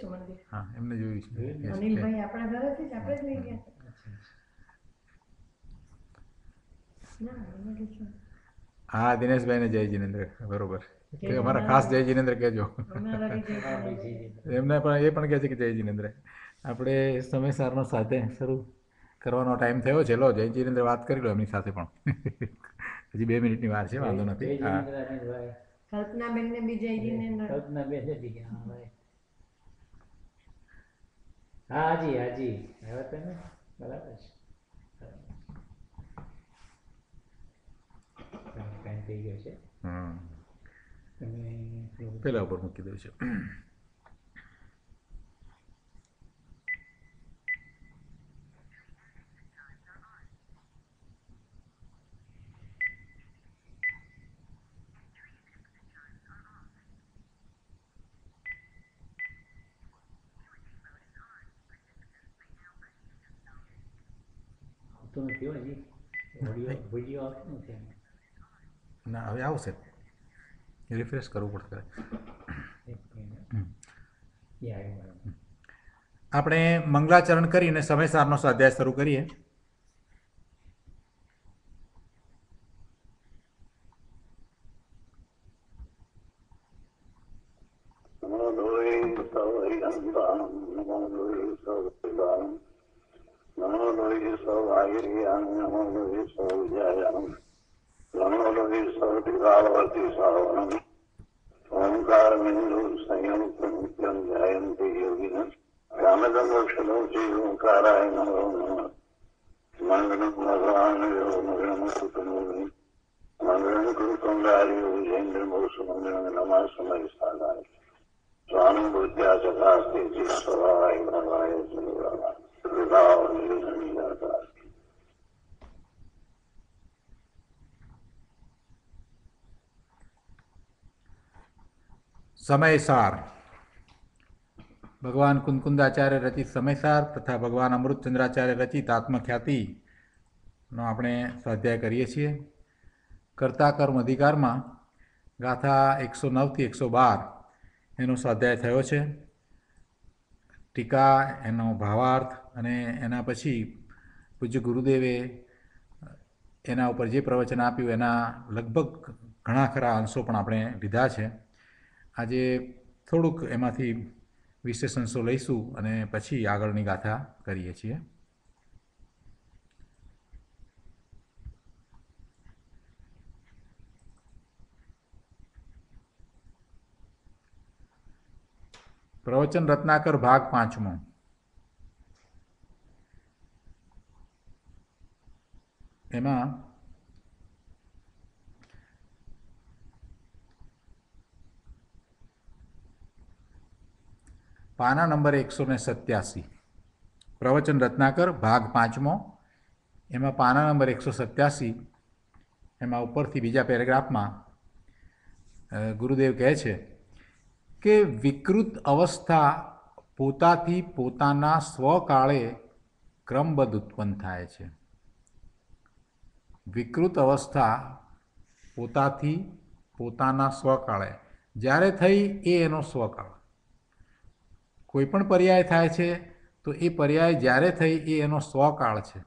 છે મંદિર. હા એમને જોયું છે. અનિલભાઈ આપણા ઘરેથી જ આપણે જ લઈ ગયા હતા. હા દિનેશભાઈને જય જિનેન્દ્ર, બરોબર. કે અમારા ખાસ જય જિનેન્દ્ર કહેજો. એમને પણ એ પણ કહે છે કે જય જિનેન્દ્ર. આપણે સમયસારનો સાથે શરૂ કરવાનો ટાઈમ થયો છે. લો જય જિનેન્દ્ર વાત કરી લો એમની સાથે પણ. હજી 2 મિનિટની વાર છે, વાંધો નથી. હા કલ્પનાબેન ને બી જય જિનેન્દ્ર. કલ્પનાબેન નથી ગયા ભાઈ. હાજી હાજી હવે તમે બરાબર છે. ટાઈમ થઈ ગયો છે. તમે પેલા ઉપર મૂકી દઉં છું. આવતું નથી હજી વિડીયો આવતો નથી. ના હવે આવશે, રિફ્રેશ કરવું પડશે. આપણે મંગલાચરણ કરીને સમયસારનો સ્વાધ્યાય શરૂ કરીએ. સમયસાર ભગવાન કુંદકુંદાચાર્ય રચિત સમયસાર તથા ભગવાન અમૃતચંદ્રાચાર્ય રચિત આત્મખ્યાતિનો આપણે સ્વાધ્યાય કરીએ છીએ. કર્તા કર્મ અધિકારમાં ગાથા 109 થી 112 એનો સ્વાધ્યાય થયો છે. ટીકા, એનો ભાવાર્થ અને એના પછી પૂજ્ય ગુરુદેવે એના ઉપર જે પ્રવચન આપ્યું એના લગભગ ઘણા ખરા અંશો પણ આપણે લીધા છે. આજે થોડુંક એમાંથી વિશેષ અંશો લઈશું અને પછી આગળની ગાથા કરીએ છીએ. પ્રવચન રત્નાકર ભાગ 5મો. એમાં પાના નંબર 187. પ્રવચન રત્નાકર ભાગ 5મો, એમાં પાના નંબર 187. એમાં ઉપરથી બીજા પેરેગ્રાફમાં ગુરુદેવ કહે છે કે વિકૃત અવસ્થા પોતાથી પોતાના સ્વકાળે ક્રમબદ્ધ ઉત્પન્ન થાય છે. વિકૃત અવસ્થા પોતાથી પોતાના સ્વકાળે જ્યારે થઈ એનો સ્વકાળ. કોઈ પણ પર્યાય થાય છે તો એ પર્યાય જ્યારે થઈ એનો સ્વકાળ છે.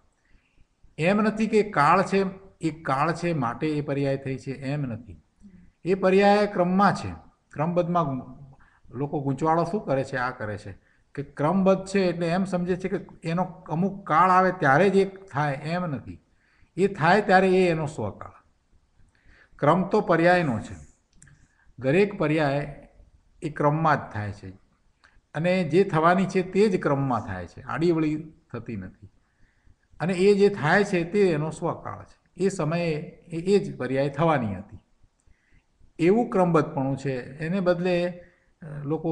એમ નથી કે કાળ છે, એ કાળ છે માટે એ પર્યાય થઈ છે, એમ નથી. એ પર્યાય ક્રમમાં છે. ક્રમબદ્ધમાં લોકો ગૂંચવાડો શું કરે છે? આ કરે છે કે ક્રમબદ્ધ છે એટલે એમ સમજે છે કે એનો અમુક કાળ આવે ત્યારે જ એ થાય, એમ નથી. એ થાય ત્યારે એનો સ્વકાળ. ક્રમ તો પર્યાયનો છે. દરેક પર્યાય એ ક્રમમાં જ થાય છે અને જે થવાની છે તે જ ક્રમમાં થાય છે, આડીઅવળી થતી નથી. અને એ જે થાય છે તે એનો સ્વકાળ છે. એ સમયે એ જ પર્યાય થવાની હતી. એવું ક્રમબદ્ધપણું છે. એને બદલે લોકો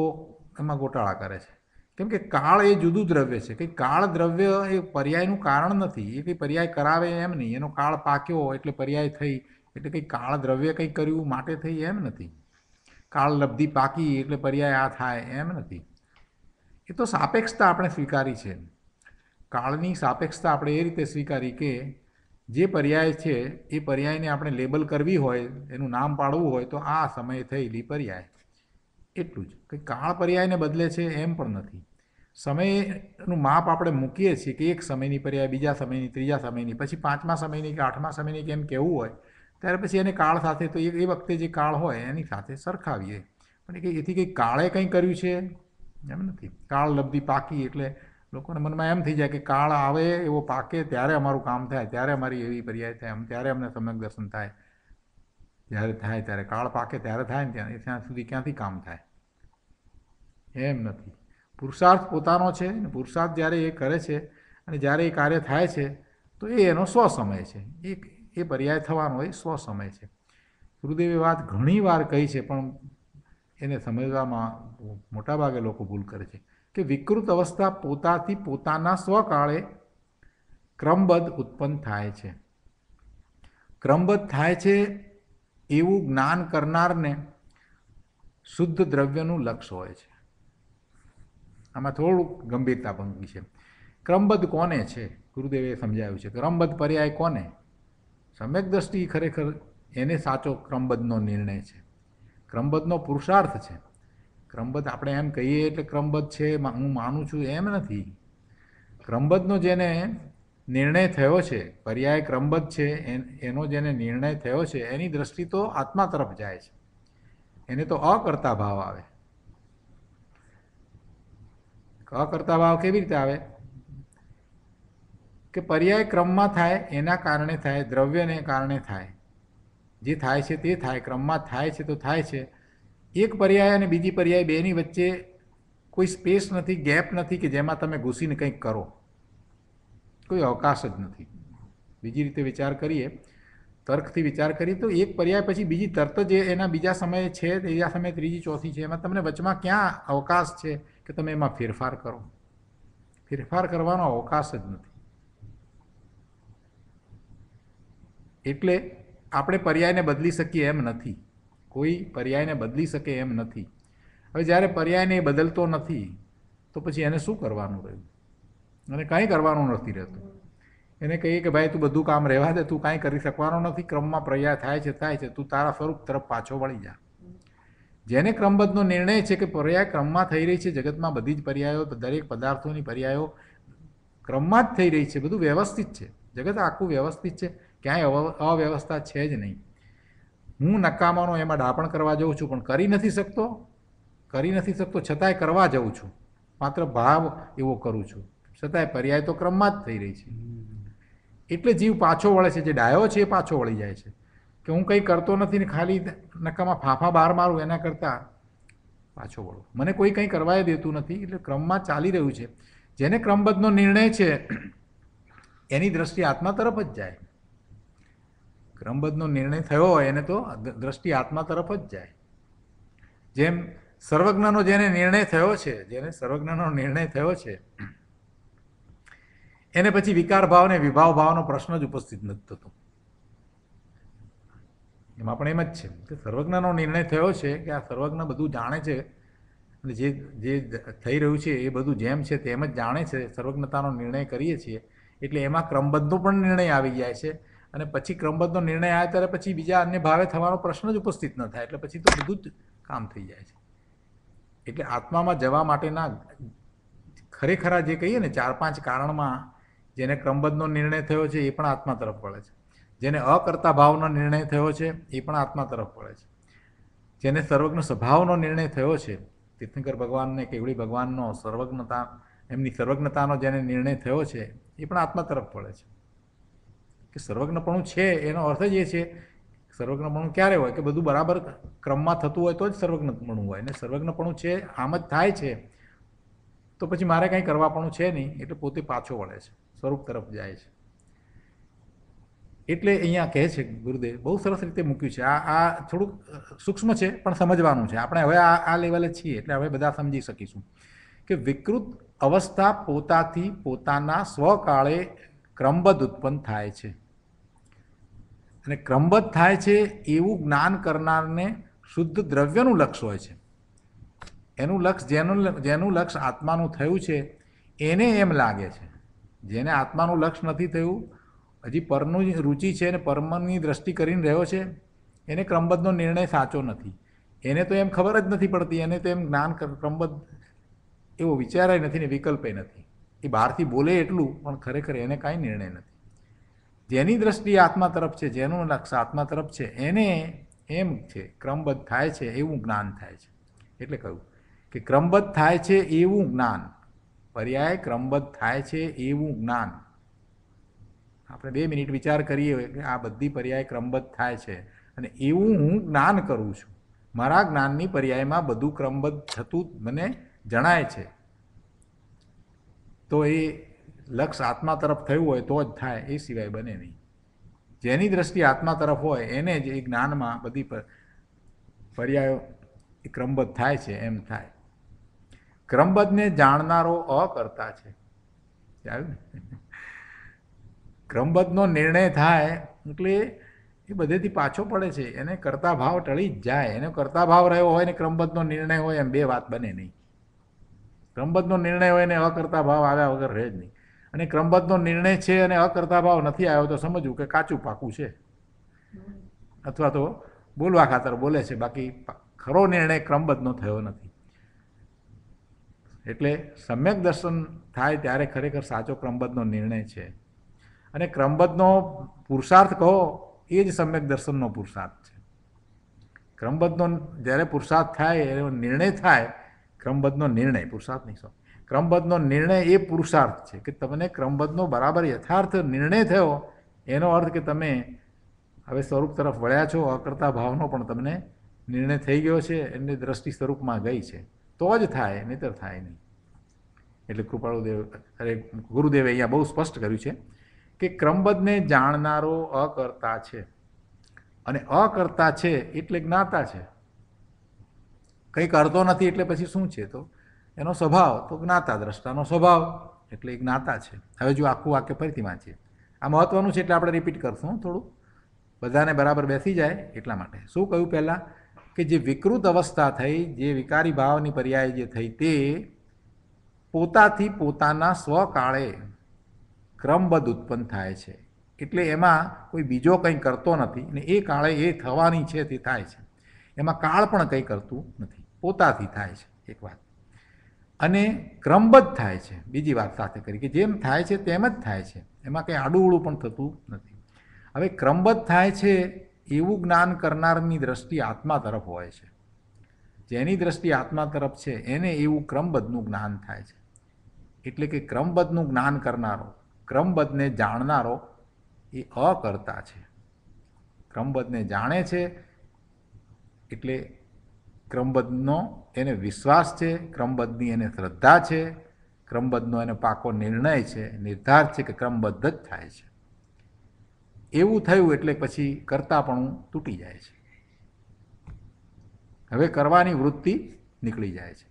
એમાં ગોટાળા કરે છે. કેમ કે કાળ એ જુદું દ્રવ્ય છે. કંઈ કાળ દ્રવ્ય એ પર્યાયનું કારણ નથી. એ કંઈ પર્યાય કરાવે એમ નહીં. એનો કાળ પાક્યો એટલે પર્યાય થઈ, એટલે કંઈ કાળ દ્રવ્ય કંઈ કર્યું માટે થઈ એમ નથી. કાળ લબ્ધિ પાકી એટલે પર્યાય આ થાય એમ નથી. એ તો સાપેક્ષતા આપણે સ્વીકારી છે. કાળની સાપેક્ષતા આપણે એ રીતે સ્વીકારી કે જે પર્યાય છે એ પર્યાયને આપણે લેબલ કરવી હોય, એનું નામ પાડવું હોય તો આ સમયે થયેલી પર્યાય. એટલું જ. કંઈ કાળ પર્યાયને બદલે છે એમ પણ નથી. સમયનું માપ આપણે મૂકીએ છીએ કે એક સમયની પર્યાય, બીજા સમયની, ત્રીજા સમયની, પછી 5મા સમયની કે 8મા સમયની કે એમ કહેવું હોય ત્યારે પછી એને કાળ સાથે તો એ વખતે જે કાળ હોય એની સાથે સરખાવીએ. પણ એથી કંઈ કાળે કંઈ કર્યું છે એમ નથી. કાળ લબ્ધી પાકી એટલે લોકોને મનમાં એમ થઈ જાય કે કાળ આવે એવો પાકે ત્યારે અમારું કામ થાય, ત્યારે અમારી એવી પર્યાય થાય, ત્યારે અમને સમ્યક દર્શન થાય. જ્યારે થાય ત્યારે કાળ પાકે ત્યારે થાય ને ત્યાં સુધી ક્યાંથી કામ થાય? એમ નથી. પુરુષાર્થ પોતાનો છે ને પુરુષાર્થ જ્યારે એ કરે છે અને જ્યારે એ કાર્ય થાય છે તો એ એનો સ્વસમય છે. એ પર્યાય થવાનો એ સ્વસમય છે. ગુરુદેવે વાત ઘણી વાર કહી છે પણ એને સમજવામાં મોટાભાગે લોકો ભૂલ કરે છે કે વિકૃત અવસ્થા પોતાથી પોતાના સ્વકાળે ક્રમબદ્ધ ઉત્પન્ન થાય છે. ક્રમબદ્ધ થાય છે એવું જ્ઞાન કરનારને શુદ્ધ દ્રવ્યનું લક્ષ હોય છે. આમાં થોડુંક ગંભીરતા પંક્તિ છે. ક્રમબદ્ધ કોને છે? ગુરુદેવે સમજાવ્યું છે. ક્રમબદ્ધ પર્યાય કોને? સમ્યક દ્રષ્ટિ ખરેખર એને સાચો ક્રમબદ્ધનો નિર્ણય છે. ક્રમબદ્ધનો પુરુષાર્થ છે. ક્રમબદ્ધ આપણે એમ કહીએ એટલે ક્રમબદ્ધ છે હું માનું છું એમ નથી. ક્રમબદ્ધનો જેને નિર્ણય થયો છે, પર્યાય ક્રમબદ્ધ છે એનો જેને નિર્ણય થયો છે એની દ્રષ્ટિ તો આત્મા તરફ જાય છે. એને તો અકર્તા ભાવ આવે. અકર્તા ભાવ કેવી રીતે આવે? કે પર્યાય ક્રમમાં થાય એના કારણે થાય, દ્રવ્યને કારણે થાય. જે થાય છે તે થાય, ક્રમમાં થાય છે તો થાય છે. એક પર્યાય અને બીજી પર્યાય બેની વચ્ચે કોઈ સ્પેસ નથી, ગેપ નથી કે જેમાં તમે ઘૂસીને કંઈક કરો. કોઈ અવકાશ જ નથી. બીજી રીતે વિચાર કરીએ, તર્કથી વિચાર કરીએ તો એક પર્યાય પછી બીજી તરત જ એના બીજા સમયે છે, ત્રીજા સમયે ત્રીજી, ચોથી છે. એમાં તમને વચમાં ક્યાં અવકાશ છે કે તમે એમાં ફેરફાર કરો? ફેરફાર કરવાનો અવકાશ જ નથી. એટલે આપણે પર્યાયને બદલી શકીએ એમ નથી. કોઈ પર્યાયને બદલી શકે એમ નથી. હવે જ્યારે પર્યાયને બદલતો નથી તો પછી એને શું કરવાનું રહ્યું? અને કાંઈ કરવાનું નથી રહેતું. એને કહીએ કે ભાઈ તું બધું કામ રહેવા દે, તું કાંઈ કરી શકવાનો નથી, ક્રમમાં પર્યાય થાય છે, તું તારા સ્વરૂપ તરફ પાછો વળી જા. જેને ક્રમબદ્ધનો નિર્ણય છે કે પર્યાય ક્રમમાં થઈ રહી છે, જગતમાં બધી જ પર્યાયો, દરેક પદાર્થોની પર્યાયો ક્રમમાં જ થઈ રહી છે, બધું વ્યવસ્થિત છે, જગત આખું વ્યવસ્થિત છે, ક્યાંય અવ્યવસ્થા છે જ નહીં. હું નકામાનો એમાં ડાપણ કરવા જાઉં છું પણ કરી નથી શકતો છતાંય કરવા જાઉં છું. માત્ર ભાવ એવો કરું છું, છતાંય પર્યાય તો ક્રમમાં જ થઈ રહી છે. એટલે જીવ પાછો વળે છે. જે ડાયો છે એ પાછો વળી જાય છે કે હું કંઈ કરતો નથી ને ખાલી નકામાં ફાંફા બહાર મારું એના કરતાં પાછો વળું. મને કોઈ કંઈ કરવા દેતું નથી. એટલે ક્રમમાં ચાલી રહ્યું છે. જેને ક્રમબદ્ધનો નિર્ણય છે એની દ્રષ્ટિ આત્મા તરફ જ જાય. ક્રમબદ્ધનો નિર્ણય થયો હોય એને તો દ્રષ્ટિ આત્મા તરફ જ જાય. જેમ સર્વજ્ઞનો જેને નિર્ણય થયો છે, એને પછી વિકાર ભાવ ને વિભાવ ભાવનો પ્રશ્ન જ ઉપસ્થિત નથી થતો. એમાં પણ એમ જ છે કે સર્વજ્ઞનો નિર્ણય થયો છે કે આ સર્વજ્ઞ બધું જાણે છે અને જે થઈ રહ્યું છે એ બધું જેમ છે તેમ જ જાણે છે. સર્વજ્ઞતાનો નિર્ણય કરીએ છીએ એટલે એમાં ક્રમબદ્ધનો પણ નિર્ણય આવી જાય છે. અને પછી ક્રમબદ્ધનો નિર્ણય આવે ત્યારે પછી બીજા અન્ય ભાવે થવાનો પ્રશ્ન જ ઉપસ્થિત ન થાય. એટલે પછી તો બધું જ કામ થઈ જાય છે. એટલે આત્મામાં જવા માટેના ખરેખરા જે કહીએ ને 4-5 કારણમાં જેને ક્રમબદ્ધનો નિર્ણય થયો છે એ પણ આત્મા તરફ વળે છે. જેને અકર્તા ભાવનો નિર્ણય થયો છે એ પણ આત્મા તરફ વળે છે. જેને સર્વજ્ઞ સ્વભાવનો નિર્ણય થયો છે, તીર્થંકર ભગવાનને, કેવડી ભગવાનનો એમની સર્વજ્ઞતાનો જેને નિર્ણય થયો છે એ પણ આત્મા તરફ વળે છે. કે સર્વજ્ઞપણું છે એનો અર્થ જ એ છે. સર્વજ્ઞપણું ક્યારે હોય કે બધું બરાબર ક્રમમાં થતું હોય તો જ સર્વજ્ઞપણું હોય. ને સર્વજ્ઞપણું છે આમ જ થાય છે તો પછી મારે કંઈ કરવાપણું છે નહીં. એટલે પોતે પાછો વળે છે, સ્વરૂપ તરફ જાય છે. એટલે અહીંયા કહે છે ગુરુદેવ, બહુ સરસ રીતે મૂક્યું છે. આ થોડુંક સૂક્ષ્મ છે પણ સમજવાનું છે. આપણે હવે આ લેવલે છીએ એટલે હવે બધા સમજી શકીશું કે વિકૃત અવસ્થા પોતાથી પોતાના સ્વકાળે ક્રમબદ્ધ ઉત્પન્ન થાય છે. અને ક્રમબદ્ધ થાય છે એવું જ્ઞાન કરનારને શુદ્ધ દ્રવ્યનું લક્ષ હોય છે. એનું લક્ષ જેનું લક્ષ આત્માનું થયું છે એને એમ લાગે છે. જેને આત્માનું લક્ષ નથી થયું, હજી પરનું રુચિ છે અને પરમની દ્રષ્ટિ કરીને રહ્યો છે, એને ક્રમબદ્ધનો નિર્ણય સાચો નથી. એને તો એમ ખબર જ નથી પડતી, એને તો એમ જ્ઞાન ક્રમબદ્ધ એવો વિચારાય નથી ને વિકલ્પે નથી. એ બહારથી બોલે એટલું, પણ ખરેખર એને કાંઈ નિર્ણય નથી. જેની દ્રષ્ટિ આત્મા તરફ છે, જેનું લક્ષ આત્મા તરફ છે, એને એમ છે ક્રમબદ્ધ થાય છે એવું જ્ઞાન થાય છે. એટલે કહ્યું કે ક્રમબદ્ધ થાય છે એવું જ્ઞાન, પર્યાય ક્રમબદ્ધ થાય છે એવું જ્ઞાન. આપણે 2 મિનિટ વિચાર કરીએ કે આ બધી પર્યાય ક્રમબદ્ધ થાય છે અને એવું હું જ્ઞાન કરું છું. મારા જ્ઞાનની પર્યાયમાં બધું ક્રમબદ્ધ થતું મને જણાય છે, તો એ લક્ષ આત્મા તરફ થયું હોય તો જ થાય, એ સિવાય બને નહીં. જેની દ્રષ્ટિ આત્મા તરફ હોય એને જ એ જ્ઞાનમાં બધી પર્યાયો એ ક્રમબદ્ધ થાય છે એમ થાય. ક્રમબદ્ધને જાણનારો અકર્તા છે. ક્રમબદ્ધનો નિર્ણય થાય એટલે એ બધેથી પાછો પડે છે, એને કર્તા ભાવ ટળી જ જાય. એને કર્તા ભાવ રહ્યો હોય ને ક્રમબદ્ધનો નિર્ણય હોય એમ 2 વાત બને નહીં. ક્રમબદ્ધનો નિર્ણય હોય ને અકર્તા ભાવ આવ્યા વગર રહે જ નહીં. અને ક્રમબદ્ધનો નિર્ણય છે અને અકર્તા ભાવ નથી આવ્યો તો સમજવું કે કાચું પાકું છે, અથવા તો બોલવા ખાતર બોલે છે, બાકી ખરો નિર્ણય ક્રમબદ્ધનો થયો નથી. એટલે સમ્યક દર્શન થાય ત્યારે ખરેખર સાચો ક્રમબદ્ધનો નિર્ણય છે. અને ક્રમબદ્ધનો પુરુષાર્થ કહો એ જ સમ્યક દર્શનનો પુરુષાર્થ છે. ક્રમબદ્ધનો જ્યારે પુરુષાર્થ થાય એનો નિર્ણય થાય, ક્રમબદ્ધનો નિર્ણય પુરુષાર્થ નહીં, ક્રમબદ્ધનો નિર્ણય એ પુરુષાર્થ છે કે તમને ક્રમબદ્ધનો બરાબર યથાર્થ નિર્ણય થયો, એનો અર્થ કે તમે હવે સ્વરૂપ તરફ વળ્યા છો, અકર્તા ભાવનો પણ તમને નિર્ણય થઈ ગયો છે, એની દ્રષ્ટિ સ્વરૂપમાં ગઈ છે, તો જ થાય, નહીંતર થાય નહીં. એટલે કૃપાળુદેવ ગુરુદેવે અહીંયા બહુ સ્પષ્ટ કર્યું છે કે ક્રમબદ્ધને જાણનારો અકર્તા છે, અને અકર્તા છે એટલે જ્ઞાતા છે. કંઈ કરતો નથી એટલે પછી શું છે? તો એનો સ્વભાવ, તો જ્ઞાતા દ્રષ્ટાનો સ્વભાવ એટલે એ જ્ઞાતા છે. હવે જો આખું વાક્ય ફરીથી વાંચીએ, આ મહત્વનું છે એટલે આપણે રિપીટ કરશું થોડું, બધાને બરાબર બેસી જાય એટલા માટે. શું કહ્યું પહેલાં? કે જે વિકૃત અવસ્થા થઈ, જે વિકારી ભાવની પર્યાય જે થઈ, તે પોતાથી પોતાના સ્વકાળે ક્રમબદ્ધ ઉત્પન્ન થાય છે. એટલે એમાં કોઈ બીજો કંઈ કરતો નથી ને એ કાળે એ થવાની છે તે થાય છે. એમાં કાળ પણ કંઈ કરતું નથી, પોતાથી થાય છે એક વાત. અને ક્રમબદ્ધ થાય છે બીજી વાત સાથે કરી, કે જેમ થાય છે તેમ જ થાય છે, એમાં કંઈ આડુંઅવળું પણ થતું નથી. હવે ક્રમબદ્ધ થાય છે એવું જ્ઞાન કરનારની દ્રષ્ટિ આત્મા તરફ હોય છે. જેની દ્રષ્ટિ આત્મા તરફ છે એને એવું ક્રમબદ્ધનું જ્ઞાન થાય છે. એટલે કે ક્રમબદ્ધનું જ્ઞાન કરનારો, ક્રમબદ્ધને જાણનારો એ અકર્તા છે. ક્રમબદ્ધને જાણે છે એટલે ક્રમબદ્ધનો એને વિશ્વાસ છે, ક્રમબદ્ધની એને શ્રદ્ધા છે, ક્રમબદ્ધનો એને પાકો નિર્ણય છે, નિર્ધાર છે કે ક્રમબદ્ધ જ થાય છે. એવું થયું એટલે પછી કરતાપણું તૂટી જાય છે. હવે કરવાની વૃત્તિ નીકળી જાય છે,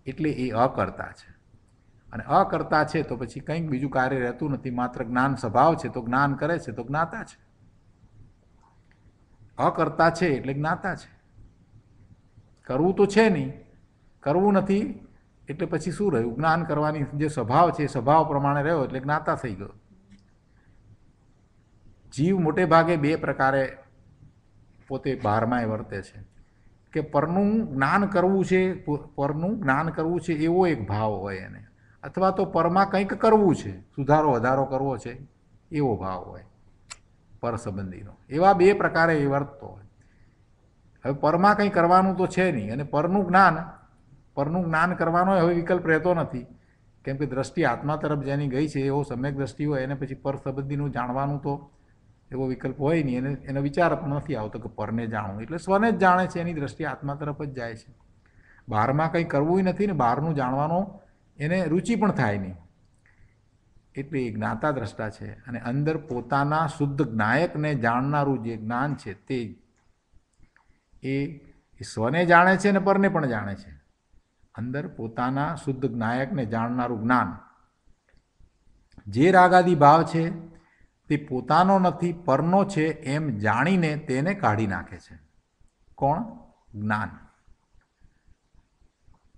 એટલે એ અકર્તા છે. અને અકર્તા છે તો પછી કંઈક બીજું કાર્ય રહેતું નથી, માત્ર જ્ઞાન સ્વભાવ છે તો જ્ઞાન કરે છે તો જ્ઞાતા છે. અકર્તા છે એટલે જ્ઞાતા છે. કરવું તો છે નહીં, કરવું નથી એટલે પછી શું રહ્યું? જ્ઞાન કરવાની જે સ્વભાવ છે એ સ્વભાવ પ્રમાણે રહ્યો એટલે જ્ઞાતા થઈ ગયો. જીવ મોટે ભાગે 2 પ્રકારે પોતે બહારમાંય વર્તે છે, કે પરનું જ્ઞાન કરવું છે, પરનું જ્ઞાન કરવું છે એવો એક ભાવ હોય એને, અથવા તો પરમાં કંઈક કરવું છે, સુધારો વધારો કરવો છે એવો ભાવ હોય પર સંબંધીનો. એવા 2 પ્રકારે એ વર્તતો હોય. હવે પરમાં કંઈ કરવાનું તો છે નહીં, અને પરનું જ્ઞાન કરવાનો હવે વિકલ્પ રહેતો નથી, કેમ કે દ્રષ્ટિ આત્મા તરફ જેની ગઈ છે એવો સમ્યક દ્રષ્ટિ હોય એને પછી પર સંબંધીનું જાણવાનું તો એવો વિકલ્પ હોય નહીં. એનો વિચાર પણ નથી આવતો કે પરને જાણવું, એટલે સ્વને જ જાણે છે, એની દ્રષ્ટિ આત્મા તરફ જ જાય છે. બહારમાં કંઈ કરવું નથી ને બહારનું જાણવાનો એને રુચિ પણ થાય નહીં, એટલે એ જ્ઞાતા દ્રષ્ટા છે. અને અંદર પોતાના શુદ્ધ જ્ઞાયકને જાણનારું જે જ્ઞાન છે તે એ સ્વને જાણે છે અને પરને પણ જાણે છે. અંદર પોતાના શુદ્ધ જ્ઞાયકને જાણનારું જ્ઞાન, જે રાગાદી ભાવ છે તે પોતાનો નથી પરનો છે એમ જાણીને તેને કાઢી નાખે છે. કોણ? જ્ઞાન.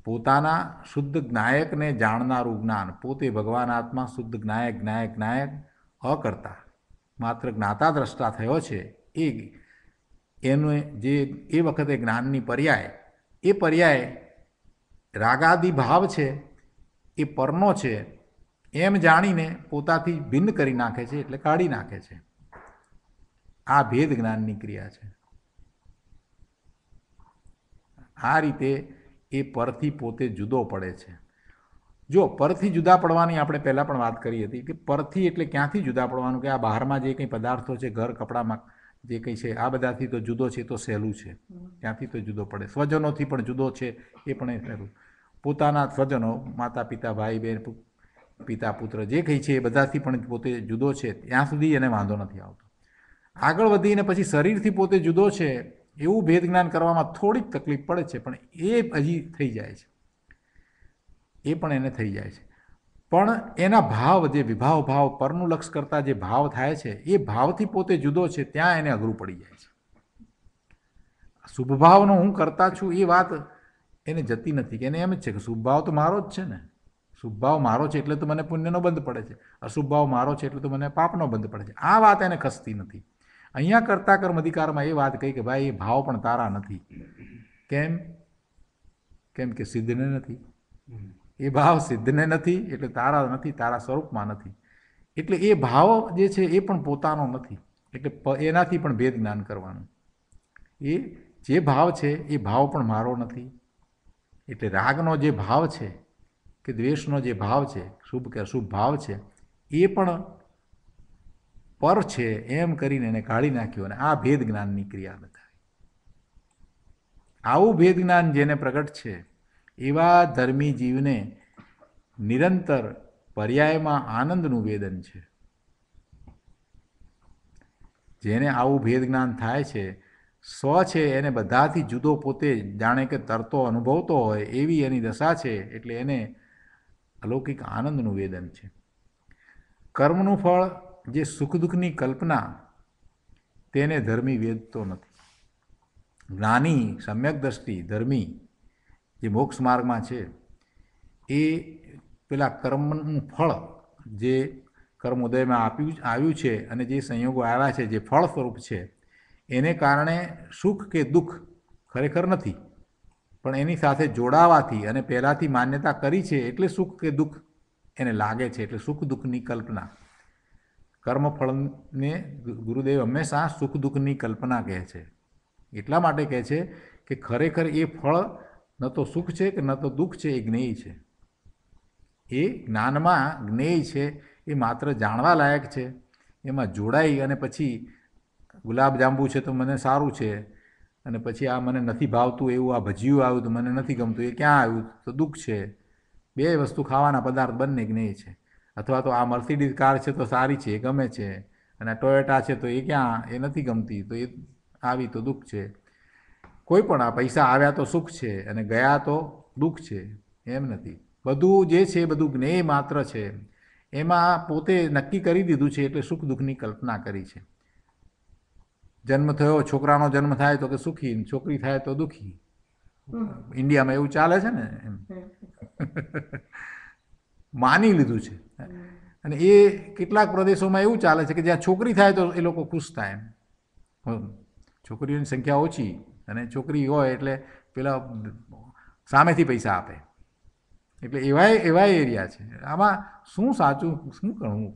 પોતાના શુદ્ધ જ્ઞાયકને જાણનારું જ્ઞાન, પોતે ભગવાન આત્મા શુદ્ધ જ્ઞાયક જ્ઞાયક જ્ઞાયક અકર્તા માત્ર જ્ઞાતા દ્રષ્ટા થયો છે, એનું જે એ વખતે જ્ઞાનની પર્યાય, એ પર્યાય રાગાદિ ભાવ છે એ પરનો છે એમ જાણીને પોતાથી ભિન્ન કરી નાખે છે, એટલે કાઢી નાખે છે. આ ભેદ જ્ઞાનની ક્રિયા છે. આ રીતે એ પરથી પોતે જુદો પડે છે. જો પરથી જુદા પડવાની આપણે પહેલાં પણ વાત કરી હતી કે પરથી એટલે ક્યાંથી જુદા પડવાનું, કે આ બહારમાં જે કંઈ પદાર્થો છે, ઘર કપડામાં જે કંઈ છે, આ બધાથી તો જુદો છે, તો સહેલું છે, ત્યાંથી તો જુદો પડે. સ્વજનોથી પણ જુદો છે, એ પણ સહેલું. પોતાના સ્વજનો, માતા પિતા, ભાઈ બહેન, પિતા પુત્ર જે કંઈ છે એ બધાથી પણ પોતે જુદો છે, ત્યાં સુધી એને વાંધો નથી આવતો. આગળ વધીને પછી શરીરથી પોતે જુદો છે એવું ભેદ જ્ઞાન કરવામાં થોડીક તકલીફ પડે છે, પણ એ હજી થઈ જાય છે, એ પણ એને થઈ જાય છે. પણ એના ભાવ, જે વિભાવ ભાવ, પરનું લક્ષ કરતાં જે ભાવ થાય છે, એ ભાવથી પોતે જુદો છે, ત્યાં એને અઘરું પડી જાય છે. શુભ ભાવનો હું કરતા છું એ વાત એને જતી નથી, કે એને એમ જ છે કે શુભ ભાવ તો મારો જ છે ને, શુભ ભાવ મારો છે એટલે તો મને પુણ્યનો બંધ પડે છે, અશુભ ભાવ મારો છે એટલે તો મને પાપનો બંધ પડે છે. આ વાત એને ખસતી નથી. અહીંયા કરતા કર્મ અધિકારમાં એ વાત કહી કે ભાઈ એ ભાવ પણ તારા નથી. કેમ કે સિદ્ધને નથી, એ ભાવ સિદ્ધને નથી એટલે તારા નથી, તારા સ્વરૂપમાં નથી. એટલે એ ભાવ જે છે એ પણ પોતાનો નથી, એટલે એનાથી પણ ભેદ જ્ઞાન કરવાનું. એ જે ભાવ છે એ ભાવ પણ મારો નથી. એટલે રાગનો જે ભાવ છે કે દ્વેષનો જે ભાવ છે, શુભ કે અશુભ ભાવ છે, એ પણ પર છે એમ કરીને એને કાઢી નાખ્યો, અને આ ભેદ જ્ઞાનની ક્રિયા બતાવી. આવું ભેદ જ્ઞાન જેને પ્રગટ છે એવા ધર્મી જીવને નિરંતર પર્યાયમાં આનંદનું વેદન છે. જેને આવું ભેદ જ્ઞાન થાય છે, સ્વ છે એને બધાથી જુદો પોતે જાણે કે તરતો અનુભવતો હોય એવી એની દશા છે, એટલે એને અલૌકિક આનંદનું વેદન છે. કર્મનું ફળ જે સુખ દુઃખની કલ્પના, તેને ધર્મી વેદતો નથી. જ્ઞાની, સમ્યક દ્રષ્ટિ ધર્મી જે મોક્ષ માર્ગમાં છે, એ પેલા કર્મનું ફળ જે કર્મોદયમાં આવ્યું છે અને જે સંયોગો આવ્યા છે, જે ફળ સ્વરૂપ છે, એને કારણે સુખ કે દુઃખ ખરેખર નથી, પણ એની સાથે જોડાવાથી અને પહેલાંથી માન્યતા કરી છે એટલે સુખ કે દુઃખ એને લાગે છે, એટલે સુખ દુઃખની કલ્પના. કર્મફળને ગુરુદેવ હંમેશા સુખ દુઃખની કલ્પના કહે છે. એટલા માટે કહે છે કે ખરેખર એ ફળ ન તો સુખ છે કે ન તો દુઃખ છે, એ જ્ઞેય છે. એ જ્ઞાનમાં જ્ઞેય છે, એ માત્ર જાણવા લાયક છે. એમાં જોડાઈ અને પછી ગુલાબ જાંબુ છે તો મને સારું છે, અને પછી આ મને નથી ભાવતું એવું આ ભજીયું આવ્યું તો મને નથી ગમતું, એ ક્યાં આવ્યું તો દુઃખ છે. બે વસ્તુ ખાવાના પદાર્થ બંને જ્ઞેય છે. અથવા તો આ મર્સિડીઝ કાર છે તો સારી છે, એ ગમે છે, અને આ ટોયોટા છે તો એ ક્યાં, એ નથી ગમતી, તો એ આવી તો દુઃખ છે. કોઈ પણ આ પૈસા આવ્યા તો સુખ છે અને ગયા તો દુઃખ છે, એમ નથી. બધું જે છે બધું જ્ઞેય માત્ર છે. એમાં પોતે નક્કી કરી દીધું છે એટલે સુખ દુઃખની કલ્પના કરી છે. જન્મ થયો, છોકરાનો જન્મ થાય તો કે સુખી, છોકરી થાય તો દુઃખી. ઇન્ડિયામાં એવું ચાલે છે ને, એમ માની લીધું છે. અને એ કેટલાક પ્રદેશોમાં એવું ચાલે છે કે જ્યાં છોકરી થાય તો એ લોકો ખુશ થાય. એમ છોકરીઓની સંખ્યા ઓછી અને છોકરી હોય એટલે પેલા સામેથી પૈસા આપે, એટલે એવા એરિયા છે. આમાં શું સાચું શું કરવું?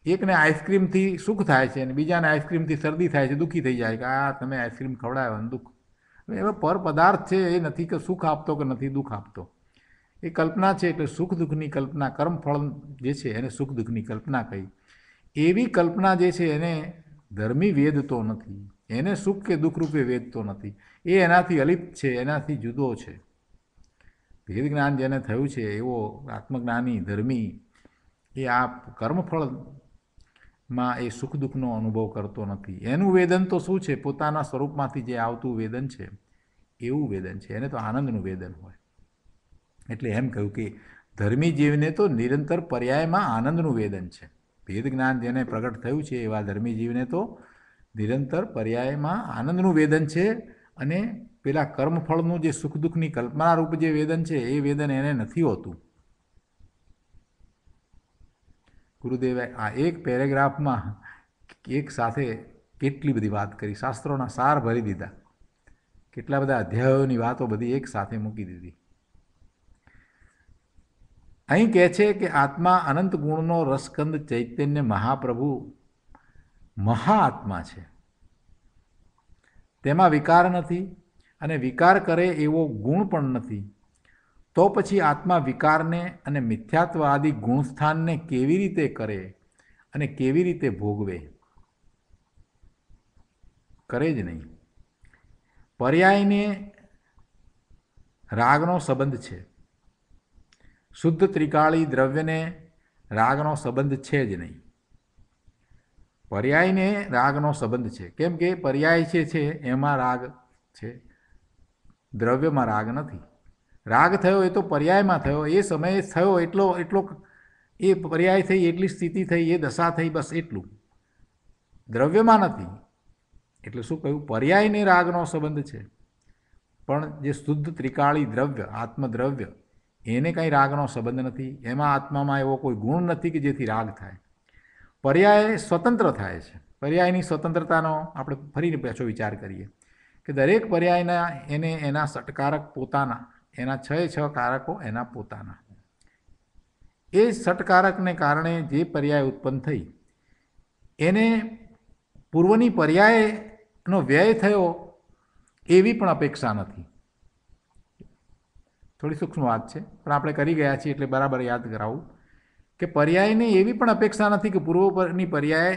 એકને આઈસ્ક્રીમથી સુખ થાય છે અને બીજાને આઈસ્ક્રીમથી શરદી થાય છે, દુઃખી થઈ જાય કે આ તમે આઈસ્ક્રીમ ખવડાવ્યો અને દુઃખ. એવા પર પદાર્થ છે, એ નથી કે સુખ આપતો કે નથી દુઃખ આપતો, એ કલ્પના છે. એટલે સુખ દુઃખની કલ્પના, કર્મફળ જે છે એને સુખ દુઃખની કલ્પના કહી. એવી કલ્પના જે છે એને ધર્મી વેદતો નથી, એને સુખ કે દુઃખ રૂપે વેદતો નથી. એ એનાથી અલિપ્ત છે, એનાથી જુદો છે. ભેદ જ્ઞાન જેને થયું છે એવો આત્મજ્ઞાની ધર્મી, એ આ કર્મફળમાં એ સુખ દુઃખનો અનુભવ કરતો નથી. એનું વેદન તો શું છે? પોતાના સ્વરૂપમાંથી જે આવતું વેદન છે એવું વેદન છે. એને તો આનંદનું વેદન હોય. એટલે એમ કહ્યું કે ધર્મી જીવને તો નિરંતર પર્યાયમાં આનંદનું વેદન છે. ભેદ જ્ઞાન જેને પ્રગટ થયું છે એવા ધર્મી જીવને તો નિરંતર પર્યાયમાં આનંદનું વેદન છે. અને પેલા કર્મફળનું જે સુખ દુઃખની કલ્પનારૂપ જે વેદન છે એ વેદન એને નથી હોતું. ગુરુદેવે આ એક પેરેગ્રાફમાં એક સાથે કેટલી બધી વાત કરી, શાસ્ત્રોના સાર ભરી દીધા, કેટલા બધા અધ્યાયોની વાતો બધી એક સાથે મૂકી દીધી. અહીં કહે છે કે આત્મા અનંત ગુણનો રસકંદ ચૈતન્ય મહાપ્રભુ મહાઆત્મા છે, તેમાં વિકાર નથી અને વિકાર કરે એવો ગુણ પણ નથી. તો પછી આત્મા વિકારને અને મિથ્યાત્વ આદિ ગુણસ્થાનને કેવી રીતે કરે અને કેવી રીતે ભોગવે? કરે જ નહીં. પર્યાયને રાગનો સંબંધ છે. શુદ્ધ ત્રિકાળી દ્રવ્યને રાગનો સંબંધ છે જ નહીં. પર્યાયને રાગનો સંબંધ છે, કેમ કે પર્યાય છે એમાં રાગ છે, દ્રવ્યમાં રાગ નથી. રાગ થયો એ તો પર્યાયમાં થયો, એ સમયે થયો એટલો એ પર્યાય થઈ, એટલી સ્થિતિ થઈ, એ દશા થઈ, બસ એટલું. દ્રવ્યમાં નથી. એટલે શું કહ્યું? પર્યાયને રાગનો સંબંધ છે, પણ જે શુદ્ધ ત્રિકાળી દ્રવ્ય આત્મદ્રવ્ય એને કંઈ રાગનો સંબંધ નથી. એમાં આત્મામાં એવો કોઈ ગુણ નથી કે જેથી રાગ થાય. પર્યાય સ્વતંત્ર થાય છે. પર્યાયની સ્વતંત્રતાનો આપણે ફરીને પાછો વિચાર કરીએ કે દરેક પર્યાયના એને એના ષટકારક પોતાના, એના 6 કારકો એના પોતાના. એ ષટકારકને કારણે જે પર્યાય ઉત્પન્ન થઈ એને પૂર્વની પર્યાયનો વ્યય થયો એવી પણ અપેક્ષા નથી. થોડી સૂક્ષ્મ વાત છે, પણ આપણે કરી ગયા છીએ એટલે બરાબર યાદ કરાવું કે પર્યાયને એવી પણ અપેક્ષા નથી કે પૂર્વની પર્યાય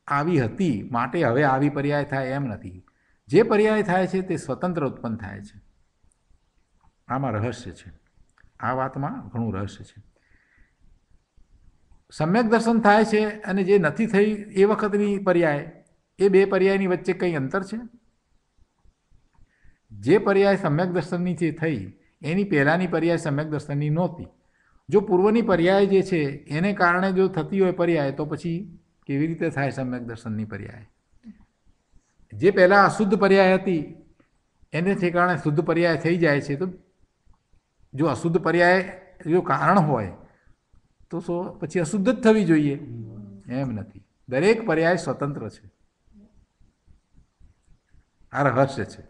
આવી હતી માટે હવે આવી પર્યાય થાય, એમ નથી. જે પર્યાય થાય છે તે સ્વતંત્ર ઉત્પન્ન થાય છે. આમાં રહસ્ય છે, આ વાતમાં ઘણું રહસ્ય છે. સમ્યક દર્શન થાય છે અને જે નથી થઈ એ વખતની પર્યાય, એ બે પર્યાયની વચ્ચે કંઈ અંતર છે? જે પર્યાય સમ્યક દર્શનની જે થઈ એની પહેલાંની પર્યાય સમ્યક દર્શનની નહોતી. જો પૂર્વની પર્યાય જે છે એને કારણે જો થતી હોય પર્યાય, તો પછી કેવી રીતે થાય સમ્યક દર્શનની પર્યાય? જે પહેલાં અશુદ્ધ પર્યાય હતી એને ઠેકાણે શુદ્ધ પર્યાય થઈ જાય છે. તો જો અશુદ્ધ પર્યાય જો કારણ હોય તો પછી અશુદ્ધ જ થવી જોઈએ? એમ નથી. દરેક પર્યાય સ્વતંત્ર છે. આ રહસ્ય છે.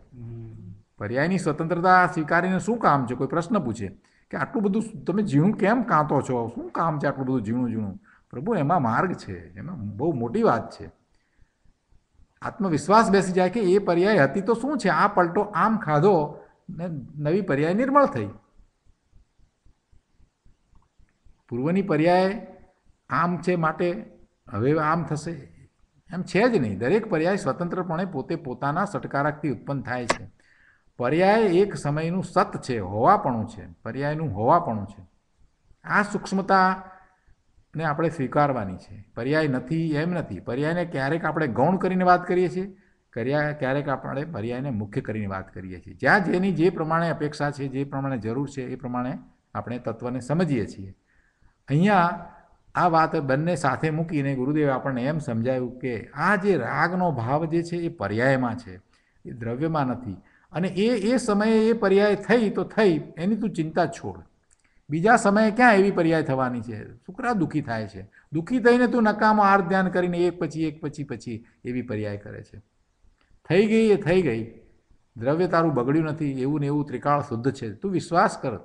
પર્યાયની સ્વતંત્રતા સ્વીકારીને શું કામ છે? કોઈ પ્રશ્ન પૂછે કે આટલું બધું તમે ઝીણું કેમ કાંતો છો? શું કામ છે આટલું બધું ઝીણું? પ્રભુ, એમાં માર્ગ છે, એમાં બહુ મોટી વાત છે. આત્મવિશ્વાસ બેસી જાય કે એ પર્યાય હતી તો શું છે, આ પલટો આમ ખાધો ને નવી પર્યાય નિર્મળ થઈ. પૂર્વની પર્યાય આમ છે માટે હવે આમ થશે એમ છે જ નહીં. દરેક પર્યાય સ્વતંત્રપણે પોતે પોતાના ષટકારકથી ઉત્પન્ન થાય છે. પર્યાય એક સમયનું સત છે, હોવાપણું છે, પર્યાયનું હોવાપણું છે. આ સૂક્ષ્મતાને આપણે સ્વીકારવાની છે. પર્યાય નથી એમ નથી. પર્યાયને ક્યારેક આપણે ગૌણ કરીને વાત કરીએ છીએ, ક્યારેક આપણે પર્યાયને મુખ્ય કરીને વાત કરીએ છીએ. જ્યાં જેની જે પ્રમાણે અપેક્ષા છે, જે પ્રમાણે જરૂર છે, એ પ્રમાણે આપણે તત્વને સમજીએ છીએ. અહીંયા આ વાત બંને સાથે મૂકીને ગુરુદેવે આપણને એમ સમજાવ્યું કે આ જે રાગનો ભાવ જે છે એ પર્યાયમાં છે, એ દ્રવ્યમાં નથી. અને એ સમયે એ પર્યાય થઈ તો થઈ, એની તું ચિંતા છોડ. બીજા સમયે ક્યાં એવી પર્યાય થવાની છે? શુક્રા દુઃખી થાય છે. દુઃખી થઈને તું નકામો આર્ત ધ્યાન કરીને એક પછી એવી પર્યાય કરે છે. થઈ ગઈ એ થઈ ગઈ. દ્રવ્ય તારું બગડ્યું નથી, એવું ને એવું ત્રિકાળ શુદ્ધ છે. તું વિશ્વાસ કર.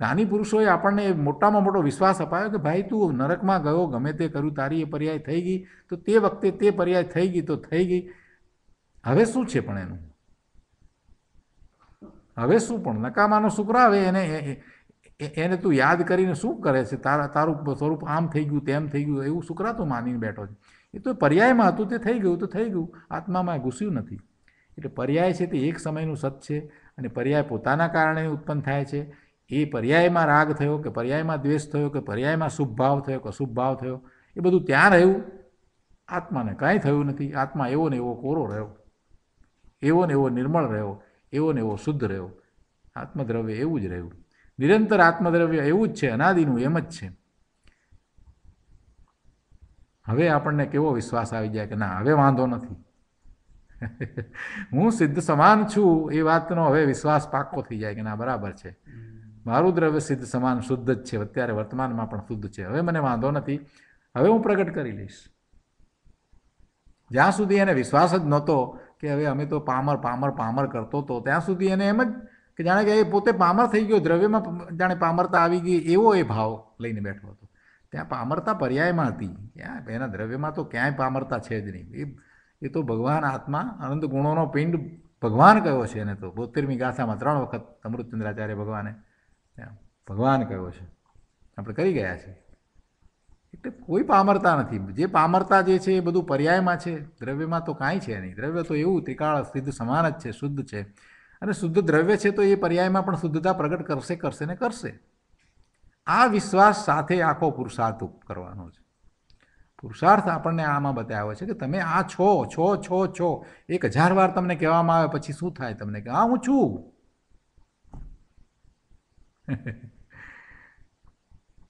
જ્ઞાની પુરુષોએ આપણને મોટામાં મોટો વિશ્વાસ અપાયો કે ભાઈ તું નરકમાં ગયો, ગમે તે કર્યું, તારી એ પર્યાય થઈ ગઈ તો તે વખતે તે પર્યાય થઈ ગઈ તો થઈ ગઈ. હવે શું છે પણ એનું? હવે શું પણ? નકામાનો શુક્ર આવે એને તું યાદ કરીને શું કરે છે? તારું સ્વરૂપ આમ થઈ ગયું, તેમ થઈ ગયું, એવું શુક્રા તું માનીને બેઠો છે. એ તો પર્યાયમાં હતું, તે થઈ ગયું તો થઈ ગયું, આત્મામાં ઘૂસ્યું નથી. એટલે પર્યાય છે તે એક સમયનું સત છે અને પર્યાય પોતાના કારણે ઉત્પન્ન થાય છે. એ પર્યાયમાં રાગ થયો કે પર્યાયમાં દ્વેષ થયો કે પર્યાયમાં શુભ ભાવ થયો કે અશુભ ભાવ થયો, એ બધું ત્યાં રહ્યું. આત્માને કાંઈ થયું નથી. આત્મા એવો ને એવો કોરો રહ્યો, એવો ને એવો નિર્મળ રહ્યો, એવો ને એવો શુદ્ધ રહ્યો. આત્મદ્રવ્ય એવું જ રહ્યું. નિરંતર આત્મદ્રવ્ય એવું જ છે, અનાદિનું એમ જ છે. હવે આપણને કેવો વિશ્વાસ આવી જાય કે ના, હવે વાંધો નથી, હું સિદ્ધ સમાન છું, એ વાતનો હવે વિશ્વાસ પાક્કો થઈ જાય કે ના, બરાબર છે, મારું દ્રવ્ય સિદ્ધ સમાન શુદ્ધ જ છે, અત્યારે વર્તમાનમાં પણ શુદ્ધ છે, હવે મને વાંધો નથી, હવે હું પ્રગટ કરી લઈશ. જ્યાં સુધી એને વિશ્વાસ જ નહોતો કે હવે અમે તો પામર પામર પામર કરતો હતો, ત્યાં સુધી એને એમ જ કે જાણે કે એ પોતે પામર થઈ ગયો, દ્રવ્યમાં જાણે પામરતા આવી ગઈ એવો એ ભાવ લઈને બેઠો હતો. ત્યાં પામરતા પર્યાયમાં હતી, ક્યાં એના દ્રવ્યમાં તો ક્યાંય પામરતા છે જ નહીં. એ તો ભગવાન આત્મા અનંત ગુણોનો પિંડ ભગવાન કયો છે એને તો 72મી ગાથામાં 3 વખત અમૃતચંદ્રાચાર્ય ભગવાને ભગવાન કયો છે, આપણે કરી ગયા છીએ. એટલે કોઈ પામરતા નથી. જે પામરતા જે છે એ બધું પર્યાયમાં છે, દ્રવ્યમાં તો કાંઈ છે નહીં. દ્રવ્ય તો એવું ત્રિકાળ સિદ્ધ સમાન જ છે, શુદ્ધ છે. અને શુદ્ધ દ્રવ્ય છે તો એ પર્યાયમાં પણ શુદ્ધતા પ્રગટ કરશે ને કરશે. આ વિશ્વાસ સાથે આખો પુરુષાર્થ કરવાનો છે. પુરુષાર્થ આપણને આમાં બતાવ્યો છે કે તમે આ છો છો છો છો. 1000 વાર તમને કહેવામાં આવે પછી શું થાય? તમને કે હા હું છું.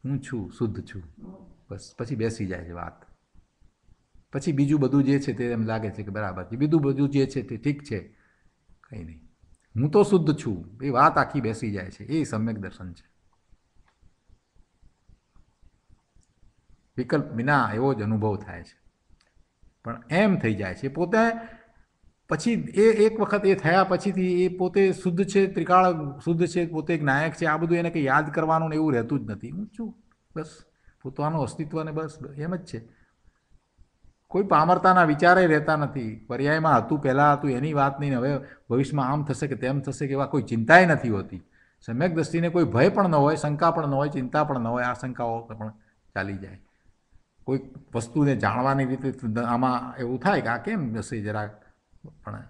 હું છું, શુદ્ધ છું. બસ પછી બેસી જાય છે વાત. પછી બીજું બધું જે છે તે એમ લાગે છે કે બરાબર છે, બીજું બધું જે છે તે ઠીક છે, કંઈ નહીં. હું તો શુદ્ધ છું એ વાત આખી બેસી જાય છે. એ સમ્યક દર્શન છે. વિકલ્પ વિના એવો જ અનુભવ થાય છે. પણ એમ થઈ જાય છે પોતે પછી એ એક વખત એ થયા પછીથી એ પોતે શુદ્ધ છે, ત્રિકાળ શુદ્ધ છે, પોતે એક નાયક છે. આ બધું એને કંઈ યાદ કરવાનું ને એવું રહેતું જ નથી. હું છું બસ, પોતાનું અસ્તિત્વને બસ એમ જ છે. કોઈ પામરતાના વિચારે રહેતા નથી. પર્યાયમાં હતું, પહેલાં હતું એની વાત નહીં, હવે ભવિષ્યમાં આમ થશે કે તેમ થશે કે એવા કોઈ ચિંતાય નથી હોતી. સમ્યક દ્રષ્ટિને કોઈ ભય પણ ન હોય, શંકા પણ ન હોય, ચિંતા પણ ન હોય. આશંકાઓ પણ ચાલી જાય. કોઈ વસ્તુને જાણવાની રીતે આમાં એવું થાય કે આ કેમ હશે જરાક, પણ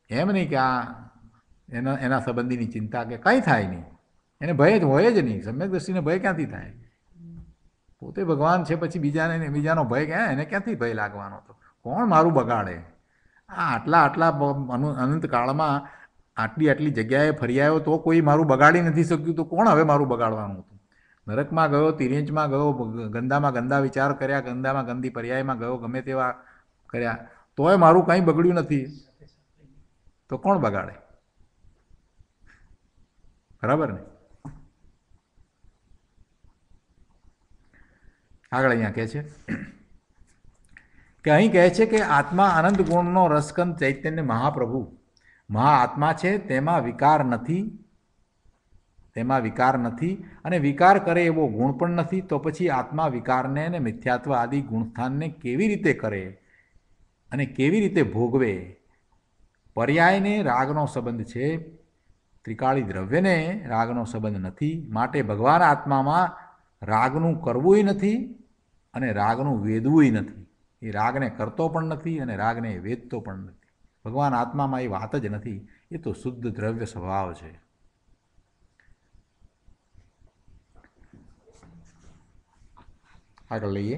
એમ નહીં કે આ એના સંબંધીની ચિંતા કે કંઈ થાય નહીં. એને ભય જ હોય જ નહીં. સમ્યક દ્રષ્ટિને ભય ક્યાંથી થાય? પોતે ભગવાન છે, પછી બીજાનો ભય ક્યાં? એને ક્યાંથી ભય લાગવાનો? તો કોણ મારું બગાડે? આટલા અનંત કાળમાં આટલી જગ્યાએ ફરી આવ્યો તો કોઈ મારું બગાડી નથી શક્યું, તો કોણ હવે મારું બગાડવાનું હતું? નરકમાં ગયો, તિર્યંચમાં ગયો, ગંદામાં ગંદા વિચાર કર્યા, ગંદામાં ગંદી પર્યાયમાં ગયો, ગમે તેવા કર્યા, તોય મારું કંઈ બગડ્યું નથી. તો કોણ બગાડે? બરાબર ને? આગળ અહીંયા કહે છે કે અહીં કહે છે કે આત્મા અનંત ગુણનો રસકંદ ચૈતન્ય મહાપ્રભુ મહાઆત્મા છે, તેમાં વિકાર નથી અને વિકાર કરે એવો ગુણ પણ નથી. તો પછી આત્મા વિકારને અને મિથ્યાત્વ આદિ ગુણસ્થાનને કેવી રીતે કરે અને કેવી રીતે ભોગવે? પર્યાયને રાગનો સંબંધ છે, ત્રિકાળી દ્રવ્યને રાગનો સંબંધ નથી. માટે ભગવાન આત્મામાં રાગનું કરવુંય નથી અને રાગનું વેદવુંય નથી. એ રાગને કરતો પણ નથી અને રાગને વેદતો પણ નથી. ભગવાન આત્મામાં એ વાત જ નથી. એ તો શુદ્ધ દ્રવ્ય સ્વભાવ છે. આગળ લઈએ.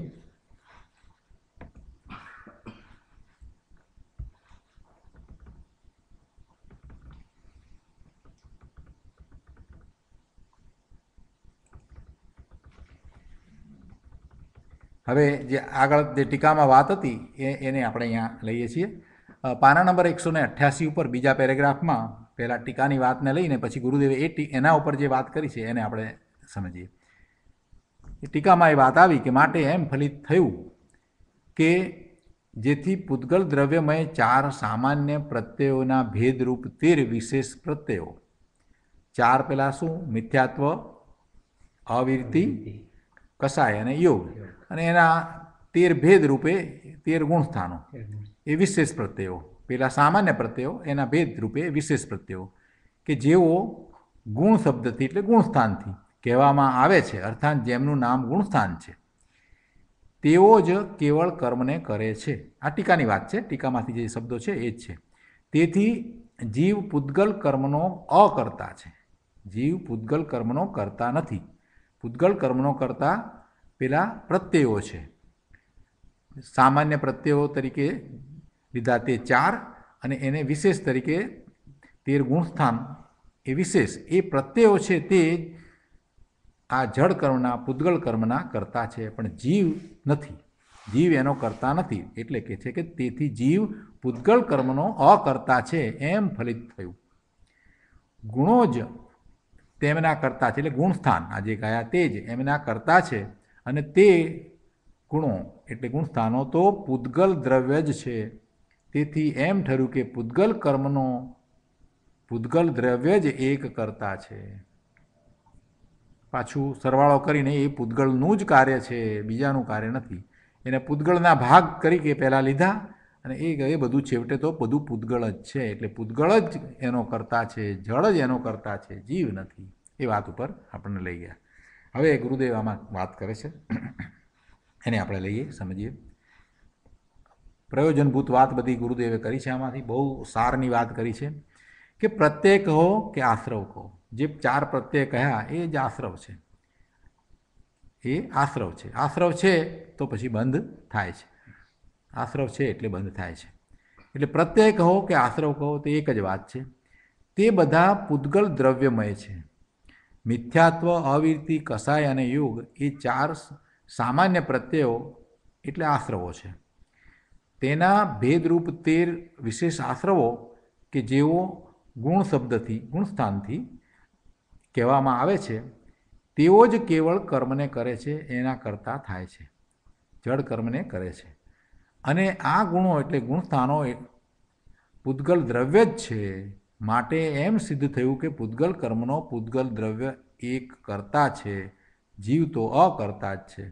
હવે જે આગળ જે ટીકામાં વાત હતી એને આપણે અહીંયા લઈએ છીએ. પાના નંબર 188 ઉપર બીજા પેરેગ્રાફમાં પહેલાં ટીકાની વાતને લઈને પછી ગુરુદેવે એના ઉપર જે વાત કરી છે એને આપણે સમજીએ. ટીકામાં એ વાત આવી કે માટે એમ ફલિત થયું કે જેથી પૂતગલ દ્રવ્યમય 4 સામાન્ય પ્રત્યયોના ભેદરૂપ 13 વિશેષ પ્રત્યયો, 4 પેલા શું? મિથ્યાત્વ, અવિરતિ, કસાય અને યોગ, અને એના 13 ભેદ રૂપે 13 ગુણસ્થાનો, એ વિશેષ પ્રત્યયો. પેલા સામાન્ય પ્રત્યયો, એના ભેદ રૂપે વિશેષ પ્રત્યયો કે જેઓ ગુણ શબ્દથી એટલે ગુણસ્થાનથી કહેવામાં આવે છે, અર્થાત જેમનું નામ ગુણસ્થાન છે, તેઓ જ કેવળ કર્મને કરે છે. આ ટીકાની વાત છે. ટીકામાંથી જે શબ્દો છે એ જ છે. તેથી જીવ પૂતગલ કર્મનો અકર્તા છે. જીવ પૂતગલ કર્મનો કરતા નથી. પૂતગલ કર્મનો કરતા પેલા પ્રત્યયો છે. સામાન્ય પ્રત્યયો તરીકે લીધા તે 4 અને એને વિશેષ તરીકે 13 ગુણસ્થાન એ વિશેષ એ પ્રત્યયો છે તે આ જડ કર્મના પૂતગલ કર્મના કરતા છે, પણ જીવ નથી. જીવ એનો કરતા નથી. એટલે કે છે કે તેથી જીવ પૂતગલ કર્મનો અકર્તા છે એમ ફલિત થયું. ગુણો જ તેમના કરતા છે, એટલે ગુણસ્થાન આ જે કયા તે જ એમના કરતા છે, અને તે ગુણો એટલે ગુણસ્થાનો તો પૂતગલ દ્રવ્ય જ છે. તેથી એમ ઠર્યું કે પૂતગલ કર્મનો પૂતગલ દ્રવ્ય જ એક કરતા છે. પાછું સરવાળો કરીને એ પૂતગળનું જ કાર્ય છે, બીજાનું કાર્ય નથી. એને પૂતગળના ભાગ તરીકે પહેલાં લીધા અને એ બધું છેવટે તો બધું પૂતગળ જ છે. એટલે પૂતગળ જ એનો કરતા છે, જળ જ એનો કરતા છે, જીવ નથી. એ વાત ઉપર આપણને લઈ ગયા. હવે ગુરુદેવ આમાં વાત કરે છે, એને આપણે લઈએ, સમજીએ. પ્રયોજનભૂત વાત બધી ગુરુદેવે કરી છે. આમાંથી બહુ સારની વાત કરી છે કે પ્રત્યય કહો કે આશ્રવ કહો, જે 4 પ્રત્યય કહ્યા એ જ આશ્રવ છે. એ આશ્રવ છે. આશ્રવ છે તો પછી બંધ થાય છે. આશ્રવ છે એટલે બંધ થાય છે. એટલે પ્રત્યય કહો કે આશ્રવ કહો તે એક જ વાત છે. તે બધા પૂતગલ દ્રવ્યમય છે. મિથ્યાત્વ, અવિરતિ, કસાય અને યોગ એ 4 સામાન્ય પ્રત્યયો એટલે આશ્રવો છે. તેના ભેદરૂપ 13 વિશેષ આશ્રવો કે જેઓ ગુણ શબ્દથી, ગુણસ્થાનથી કહેવામાં આવે છે, તેઓ જ કેવળ કર્મને કરે છે, એના કરતાં થાય છે, જડ કર્મને કરે છે. અને આ ગુણો એટલે ગુણસ્થાનો પૂતગલ દ્રવ્ય જ છે. માટે એમ સિદ્ધ થયું કે પૂતગલ કર્મનો પૂતગલ દ્રવ્ય એક કરતા છે, જીવ તો અકર્તા જ છે.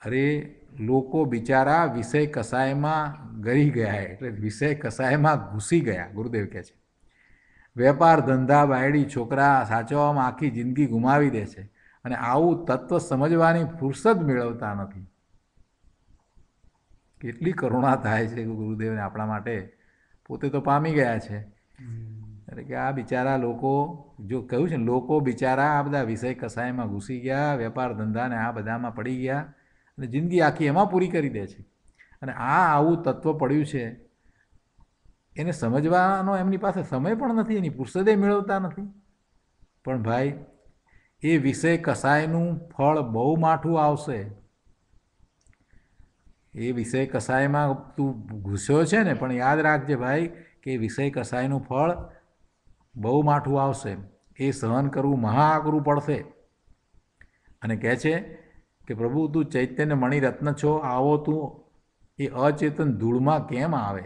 અરે લોકો બિચારા વિષય કસાયમાં ગરી ગયા, એટલે વિષય કસાયમાં ઘૂસી ગયા. ગુરુદેવ કહે છે વેપાર ધંધા, બાયડી, છોકરા સાચવવામાં આખી જિંદગી ગુમાવી દે છે અને આવું તત્વ સમજવાની ફુરસદ મેળવતા નથી. કેટલી કરુણા થાય છે ગુરુદેવને આપણા માટે. પોતે તો પામી ગયા છે. એટલે કે આ બિચારા લોકો, જો કહ્યું છે ને, લોકો બિચારા આ બધા વિષય કસાયમાં ઘૂસી ગયા, વેપાર ધંધા ને આ બધામાં પડી ગયા અને જિંદગી આખી એમાં પૂરી કરી દે છે. અને આ આવું તત્વ પડ્યું છે, એને સમજવાનો એમની પાસે સમય પણ નથી, એની ફુરસદે મેળવતા નથી. પણ ભાઈ, એ વિષય કસાયનું ફળ બહુ માઠું આવશે. એ વિષય કસાયમાં તું ઘૂસ્યો છે ને, પણ યાદ રાખજે ભાઈ કે વિષય કસાયનું ફળ બહુ માઠું આવશે. એ સહન કરવું મહા અઘરું પડશે. અને કહે છે કે પ્રભુ તું ચૈતન્ય મણિરત્ન છો, આવો તું એ અચેતન ધૂળમાં કેમ આવે?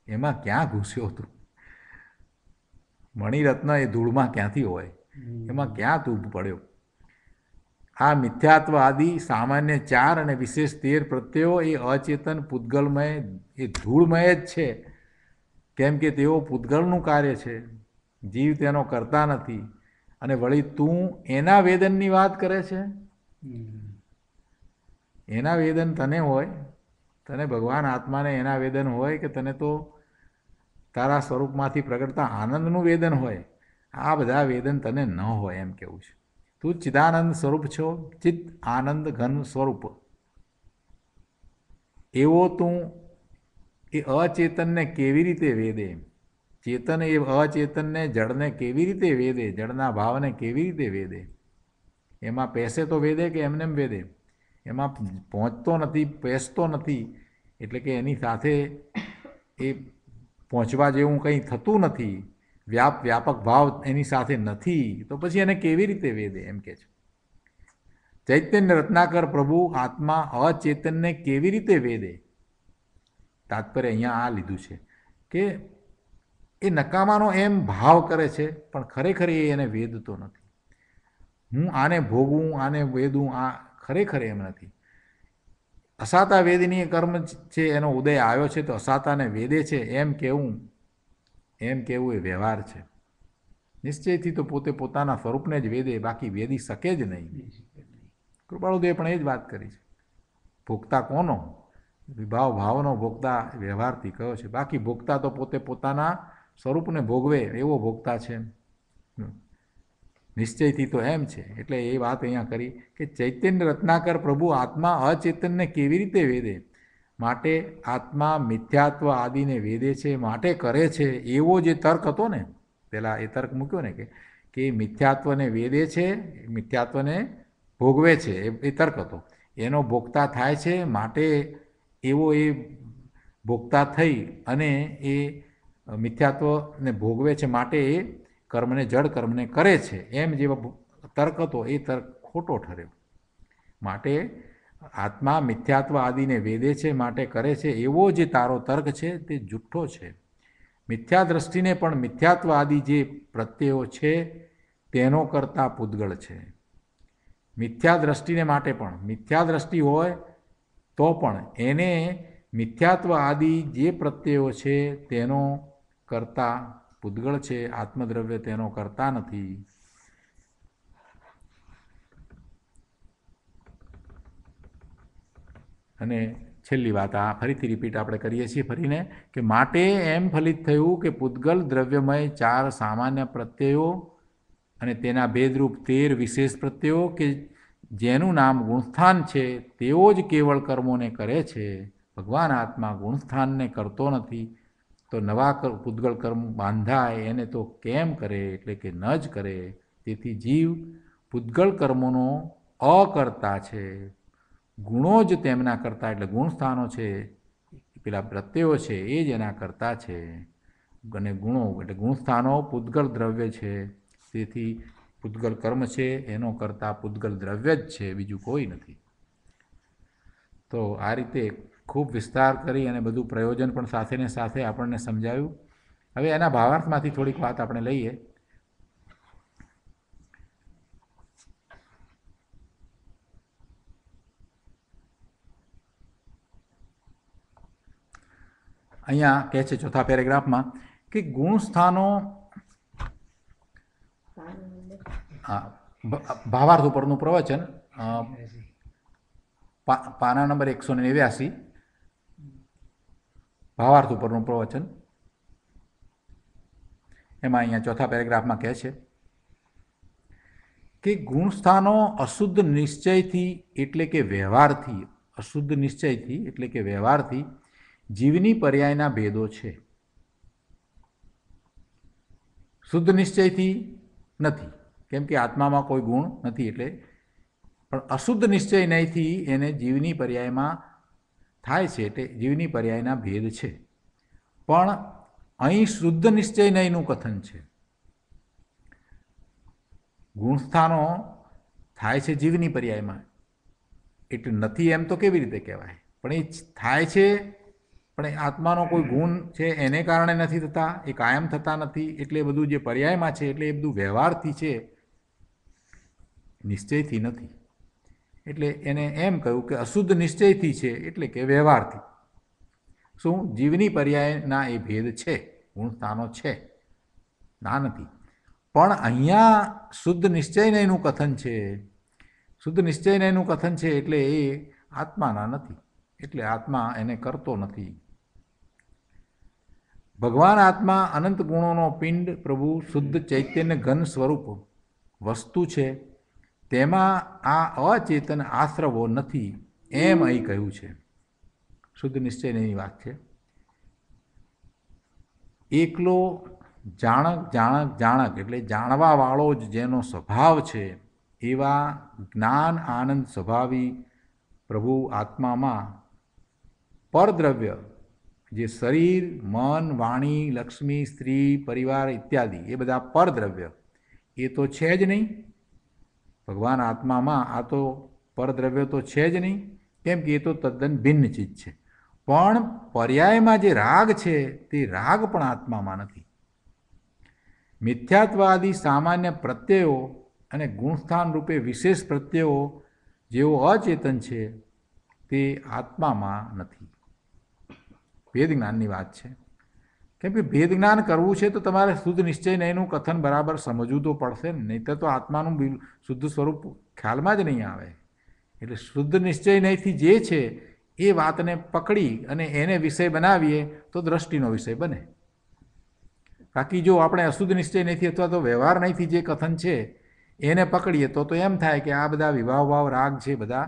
એમાં ક્યાં ઘૂસ્યો તું? મણિરત્ન એ ધૂળમાં ક્યાંથી હોય? એમાં ક્યાં તું પડ્યો? આ મિથ્યાત્વ આદિ સામાન્ય 4 અને વિશેષ 13 પ્રત્યયો એ અચેતન પૂતગલમય, એ ધૂળમય જ છે. કેમ કે તેઓ પૂતગલનું કાર્ય છે, જીવ તેનો કરતા નથી. અને વળી તું એના વેદનની વાત કરે છે. એના વેદન તને હોય, તને ભગવાન આત્માને એના વેદન હોય કે તને તો તારા સ્વરૂપમાંથી પ્રગટતા આનંદનું વેદન હોય. આ બધા વેદન તને ન હોય એમ કેવું છે. તું ચિદાનંદ સ્વરૂપ છો, ચિત્ત આનંદ ઘન સ્વરૂપ. એવો તું એ અચેતનને કેવી રીતે વેદે? ચેતન એ અચેતનને, જળને કેવી રીતે વેદે? જળના ભાવને કેવી રીતે વેદે? એમાં પેસે તો વેદે કે એમને વેદે? એમાં પહોંચતો નથી, પેસતો નથી, એટલે કે એની સાથે એ પહોંચવા જેવું કંઈ થતું નથી. વ્યાપક ભાવ એની સાથે નથી, તો પછી એને કેવી રીતે વેદે એમ કે છે. ચૈતન્ય રત્નાકર પ્રભુ આત્મા અચેતનને કેવી રીતે વેદે? તાત્પર્ય અહીંયા આ લીધું છે કે એ નકામાનો એમ ભાવ કરે છે, પણ ખરેખર એ એને વેદતો નથી. હું આને ભોગવું, આને વેદું, આ ખરેખર એમ નથી. અસાતા વેદનીય કર્મ છે, એનો ઉદય આવ્યો છે, તો અસાતાને વેદે છે એમ કહેવું એ વ્યવહાર છે. નિશ્ચયથી તો પોતે પોતાના સ્વરૂપને જ વેદે, બાકી વેદી શકે જ નહીં. કૃપાળુદેવે પણ એ જ વાત કરી છે. ભોગતા કોનો? વિભાવ ભાવનો ભોગતા વ્યવહારથી કયો છે. બાકી ભોગતા તો પોતે પોતાના સ્વરૂપને ભોગવે એવો ભોગતા છે. નિશ્ચયથી તો એમ છે. એટલે એ વાત અહીંયા કરી કે ચૈતન્ય રત્નાકર પ્રભુ આત્મા અચેતનને કેવી રીતે વેદે? માટે આત્મા મિથ્યાત્વ આદિને વેદે છે, માટે કરે છે, એવો જે તર્ક હતો ને, પહેલાં એ તર્ક મૂક્યો ને કે મિથ્યાત્વને વેદે છે, મિથ્યાત્વને ભોગવે છે, એ તર્ક હતો. એનો ભોગતા થાય છે, માટે એવો એ ભોગતા થઈ અને એ મિથ્યાત્વને ભોગવે છે, માટે એ કર્મને, જડ કર્મને કરે છે, એમ જેવો તર્ક હતો એ તર્ક ખોટો ઠર્યો. માટે આત્મા મિથ્યાત્વ આદિને વેદે છે માટે કરે છે એવો જે તારો તર્ક છે તે જુઠ્ઠો છે. મિથ્યા દ્રષ્ટિને પણ મિથ્યાત્વ આદિ જે પ્રત્યયો છે તેનો કરતા પૂતગળ છે. મિથ્યા દ્રષ્ટિને માટે પણ મિથ્યા દ્રષ્ટિ હોય તો પણ એને મિથ્યાત્વ આદિ જે પ્રત્યયો છે તેનો કરતા પૂતગળ છે. આત્મદ્રવ્ય તેનો કરતા નથી. અને છેલ્લી વાત આ ફરીથી રિપીટ આપણે કરીએ છીએ ફરીને કે માટે એમ ફલિત થયું કે પૂતગલ દ્રવ્યમય 4 સામાન્ય પ્રત્યયો અને તેના ભેદરૂપ 13 વિશેષ પ્રત્યયો કે જેનું નામ ગુણસ્થાન છે તેઓ જ કેવળ કર્મોને કરે છે. ભગવાન આત્મા ગુણસ્થાનને કરતો નથી તો નવા પૂતગલ કર્મ બાંધાય એને તો કેમ કરે, એટલે કે ન જ કરે. તેથી જીવ પૂતગલ કર્મોનો અકર્તા છે. ગુણો જ તેમના કરતા, એટલે ગુણસ્થાનો છે પેલા પ્રત્યયો છે એ જ એના કરતા છે. અને ગુણો એટલે ગુણસ્થાનો પૂતગલ દ્રવ્ય છે. તેથી પૂતગલ કર્મ છે એનો કરતા પૂતગલ દ્રવ્ય જ છે, બીજું કોઈ નથી. તો આ રીતે ખૂબ વિસ્તાર કરી અને બધું પ્રયોજન પણ સાથે ને સાથે આપણને સમજાવ્યું. હવે એના ભાવાર્થમાંથી થોડીક વાત આપણે લઈએ. અહીંયા કહે છે ચોથા પેરેગ્રાફમાં કે ગુણસ્થાનો ભાવાર્થ ઉપરનું પ્રવચન પાના નંબર 189 ભાવાર્થ ઉપરનું પ્રવચન એમાં અહીંયા ચોથા પેરેગ્રાફમાં કહે છે કે ગુણસ્થાનો અશુદ્ધ નિશ્ચયથી એટલે કે વ્યવહારથી, અશુદ્ધ નિશ્ચયથી એટલે કે વ્યવહારથી જીવની પર્યાયના ભેદો છે. શુદ્ધ નિશ્ચયથી નથી, કેમ કે આત્મામાં કોઈ ગુણ નથી, એટલે પણ અશુદ્ધ નિશ્ચય નહીંથી એને જીવની પર્યાયમાં થાય છે, એટલે જીવની પર્યાયના ભેદ છે. પણ અહીં શુદ્ધ નિશ્ચય નહીંનું કથન છે. ગુણસ્થાનો થાય છે જીવની પર્યાયમાં, એટલે નથી એમ તો કેવી રીતે કહેવાય? પણ એ થાય છે, પણ આત્માનો કોઈ ગુણ છે એને કારણે નથી થતા, એ કાયમ થતા નથી. એટલે એ બધું જે પર્યાયમાં છે એટલે એ બધું વ્યવહારથી છે, નિશ્ચયથી નથી. એટલે એને એમ કહ્યું કે અશુદ્ધ નિશ્ચયથી છે એટલે કે વ્યવહારથી. શું? જીવની પર્યાયના એ ભેદ છે, ગુણસ્થાનો છે, ના નથી. પણ અહીંયા શુદ્ધ નિશ્ચય નહીંનું કથન છે. શુદ્ધ નિશ્ચય નહીંનું કથન છે એટલે એ આત્માના નથી, એટલે આત્મા એને કરતો નથી. ભગવાન આત્મા અનંત ગુણોનો પિંડ પ્રભુ શુદ્ધ ચૈતન્ય ઘન સ્વરૂપ વસ્તુ છે, તેમાં આ અચેતન આશ્રવો નથી એમ અહીં કહ્યું છે. શુદ્ધ નિશ્ચયની વાત છે. એકલો જાણક જાણક જાણક એટલે જાણવાવાળો જ જેનો સ્વભાવ છે એવા જ્ઞાન આનંદ સ્વભાવી પ્રભુ આત્મામાં પરદ્રવ્ય જે શરીર, મન, વાણી, લક્ષ્મી, સ્ત્રી, પરિવાર ઇત્યાદિ એ બધા પરદ્રવ્ય એ તો છે જ નહીં. ભગવાન આત્મામાં આ તો પરદ્રવ્ય તો છે જ નહીં, કેમ કે એ તો તદ્દન ભિન્ન ચીજ છે. પણ પર્યાયમાં જે રાગ છે તે રાગ પણ આત્મામાં નથી. મિથ્યાત્વાદી સામાન્ય પ્રત્યયો અને ગુણસ્થાન રૂપે વિશેષ પ્રત્યયો જેવો અચેતન છે તે આત્મામાં નથી. ભેદ જ્ઞાનની વાત છે. કેમ કે ભેદ જ્ઞાન કરવું છે તો તમારે શુદ્ધ નિશ્ચય નહીંનું કથન બરાબર સમજવું તો પડશે ને, નહીંતર તો આત્માનું શુદ્ધ સ્વરૂપ ખ્યાલમાં જ નહીં આવે. એટલે શુદ્ધ નિશ્ચય નહીંથી જે છે એ વાતને પકડી અને એને વિષય બનાવીએ તો દ્રષ્ટિનો વિષય બને. બાકી જો આપણે અશુદ્ધ નિશ્ચય નહીંથી અથવા તો વ્યવહાર નહીંથી જે કથન છે એને પકડીએ તો એમ થાય કે આ બધા વિભાવ ભાવ રાગ છે બધા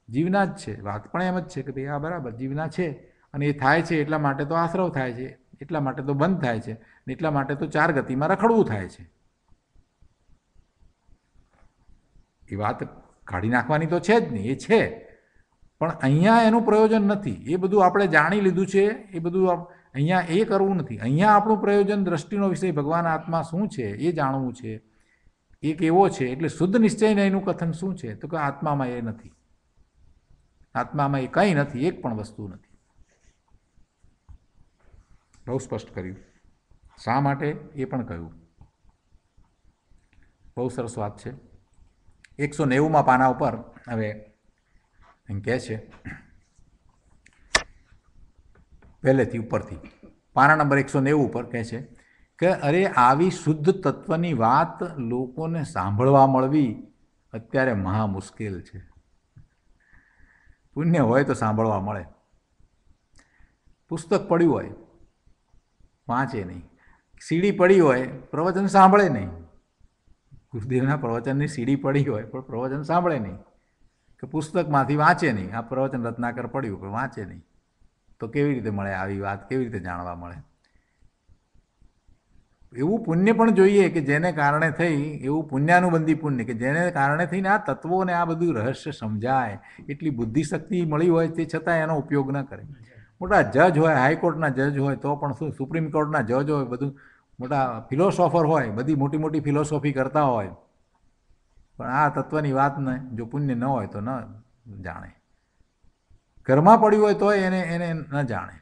જીવના જ છે. વાત પણ એમ જ છે કે ભાઈ આ બરાબર જીવના છે અને એ થાય છે એટલા માટે તો આશ્રવ થાય છે, એટલા માટે તો બંધ થાય છે, એટલા માટે તો ચાર ગતિમાં રખડવું થાય છે. એ વાત કાઢી નાખવાની તો છે જ નહીં, એ છે, પણ અહીંયા એનું પ્રયોજન નથી. એ બધું આપણે જાણી લીધું છે, એ બધું અહીંયા એ કરવું નથી. અહીંયા આપણું પ્રયોજન દ્રષ્ટિનો વિષય ભગવાન આત્મા શું છે એ જાણવું છે, એ કેવો છે. એટલે શુદ્ધ નિશ્ચયને એનું કથન શું છે તો કે આત્મામાં એ નથી. આત્મામાં એ કંઈ નથી, એક પણ વસ્તુ નથી. બહુ સ્પષ્ટ કર્યું. શા માટે એ પણ કહ્યું. બહુ સરસ વાત છે. 190માં પાના ઉપર હવે એમ કહે છે પહેલેથી ઉપરથી પાના નંબર 190 ઉપર કહે છે કે અરે આવી શુદ્ધ તત્વની વાત લોકોને સાંભળવા મળવી અત્યારે મહા મુશ્કેલ છે. પુણ્ય હોય તો સાંભળવા મળે. પુસ્તક પડ્યું હોય વાંચે નહીં, સીડી પડી હોય પ્રવચન સાંભળે નહીં. ગુરુદેવના પ્રવચનની સીડી પડી હોય પણ પ્રવચન સાંભળે નહીં, કે પુસ્તકમાંથી વાંચે નહીં. આ પ્રવચન રત્નાકર પડ્યું પણ વાંચે નહીં, તો કેવી રીતે મળે આવી વાત? કેવી રીતે જાણવા મળે? એવું પુણ્ય પણ જોઈએ કે જેને કારણે થઈ, એવું પુણ્યાનુબંધી પુણ્ય કે જેને કારણે થઈને આ તત્વોને આ બધું રહસ્ય સમજાય. એટલી બુદ્ધિશક્તિ મળી હોય તે છતાં એનો ઉપયોગ ન કરે. મોટા જજ હોય, હાઈકોર્ટના જજ હોય તો પણ શું, સુપ્રીમ કોર્ટના જજ હોય, બધું મોટા ફિલોસોફર હોય, બધી મોટી મોટી ફિલોસોફી કરતા હોય, પણ આ તત્વની વાતને જો પુણ્ય ન હોય તો ન જાણે. ઘરમાં પડ્યું હોય તોય એને ન જાણે.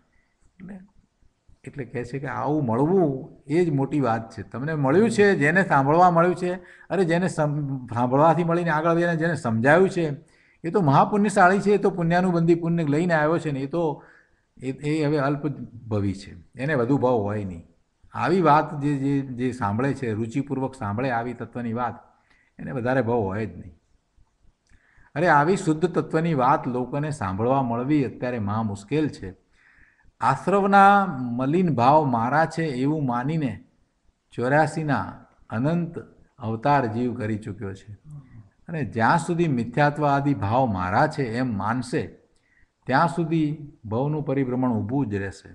એટલે કહે છે કે આવું મળવું એ જ મોટી વાત છે. તમને મળ્યું છે, જેને સાંભળવા મળ્યું છે, અરે જેને સાંભળવાથી મળીને આગળ જઈને જેને સમજાવ્યું છે એ તો મહાપુણ્યશાળી છે. એ તો પુણ્યાનુબંધી પુણ્ય લઈને આવ્યો છે ને, એ તો એ હવે અલ્પભવી છે, એને વધુ ભાવ હોય નહીં. આવી વાત જે સાંભળે છે, રુચિપૂર્વક સાંભળે આવી તત્વની વાત, એને વધારે ભાવ હોય જ નહીં. અરે આવી શુદ્ધ તત્વની વાત લોકોને સાંભળવા મળવી અત્યારે મહા મુશ્કેલ છે. આશ્રવના મલિન ભાવ મારા છે એવું માનીને 84ના અનંત અવતાર જીવ કરી ચૂક્યો છે. અને જ્યાં સુધી મિથ્યાત્વ આદિ ભાવ મારા છે એમ માનશે ત્યાં સુધી ભવનું પરિભ્રમણ ઊભું જ રહેશે.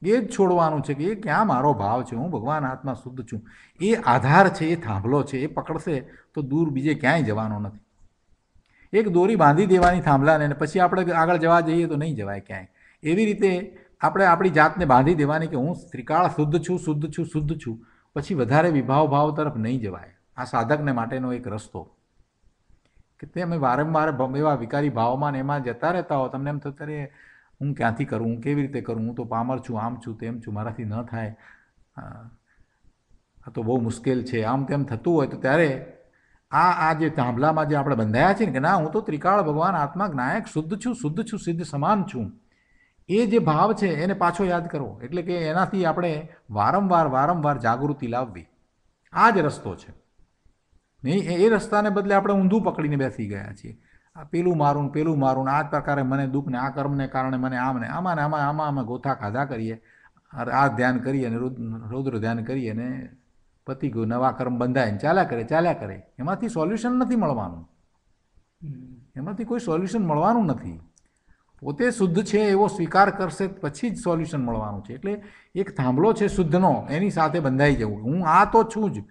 એ જ છોડવાનું છે કે એ ક્યાં મારો ભાવ છે, હું ભગવાન આત્મા શુદ્ધ છું. એ આધાર છે, એ થાંભલો છે, એ પકડશે તો દૂર બીજે ક્યાંય જવાનો નથી. એક દોરી બાંધી દેવાની થાંભલાને, અને પછી આપણે આગળ જવા જઈએ તો નહીં જવાય ક્યાંય. એવી રીતે આપણે આપણી જાતને બાંધી દેવાની કે હું ત્રિકાળ શુદ્ધ છું, શુદ્ધ છું, શુદ્ધ છું. પછી વધારે વિભાવ ભાવ તરફ નહીં જવાય. આ સાધકને માટેનો એક રસ્તો કે તમે વારંવાર એવા વિકારી ભાવમાં ને એમાં જતા રહેતા હો, તમને એમ થતું અરે હું ક્યાંથી કરું, હું કેવી રીતે કરું, હું તો પામર છું, આમ છું, તેમ છું, મારાથી ન થાય, આ તો બહુ મુશ્કેલ છે, આમ તેમ થતું હોય તો ત્યારે આ જે થાંભલામાં જે આપણે બંધાયા છે ને કે ના હું તો ત્રિકાળ ભગવાન આત્મા જ્ઞાયક શુદ્ધ છું, શુદ્ધ છું, સિદ્ધ સમાન છું, એ જે ભાવ છે એને પાછો યાદ કરવો. એટલે કે એનાથી આપણે વારંવાર જાગૃતિ લાવવી. આ જ રસ્તો છે. નહીં એ રસ્તાને બદલે આપણે ઊંધું પકડીને બેસી ગયા છીએ. આ પેલું મારું ને આ પ્રકારે મને દુઃખ ને આ કર્મને કારણે મને આમાં અમે ગોથા ખાધા કરીએ, આ ધ્યાન કરીએ અને રૌદ્ર ધ્યાન કરીએ અને પતિ ગયું, નવા કર્મ બંધાય ને ચાલ્યા કરે. એમાંથી સોલ્યુશન નથી મળવાનું. એમાંથી કોઈ સોલ્યુશન મળવાનું નથી. પોતે શુદ્ધ છે એવો સ્વીકાર કરશે પછી જ સોલ્યુશન મળવાનું છે. એટલે એક થાંભલો છે શુદ્ધનો, એની સાથે બંધાઈ જવું, હું આ તો છું જ,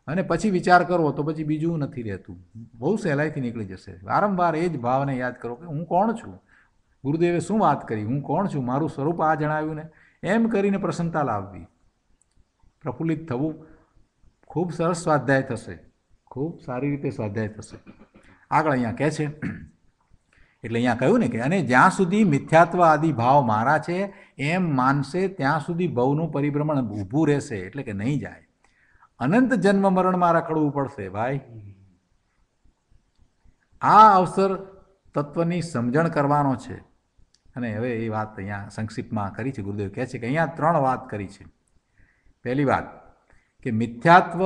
અને પછી વિચાર કરવો તો પછી બીજું નથી રહેતું. બહુ સહેલાઈથી નીકળી જશે. વારંવાર એ જ ભાવને યાદ કરો કે હું કોણ છું, ગુરુદેવે શું વાત કરી, હું કોણ છું, મારું સ્વરૂપ આ જણાવ્યું ને, એમ કરીને પ્રસન્નતા લાવવી, પ્રફુલ્લિત થવું. ખૂબ સરસ સ્વાધ્યાય થશે, ખૂબ સારી રીતે સ્વાધ્યાય થશે. આગળ અહીંયા કહે છે, એટલે અહીંયા કહ્યું ને કે અને જ્યાં સુધી મિથ્યાત્વ આદિ ભાવ મારા છે એમ માનશે ત્યાં સુધી ભવનું પરિભ્રમણ ઊભું રહેશે. એટલે કે નહીં જાય, અનંત જન્મ મરણમાં રખડવું પડશે ભાઈ. આ અવસર તત્વની સમજણ કરવાનો છે. અને હવે એ વાત અહીંયા સંક્ષિપ્તમાં કરી છે. ગુરુદેવ કહે છે કે અહીંયા 3 વાત કરી છે. પહેલી વાત કે મિથ્યાત્વ,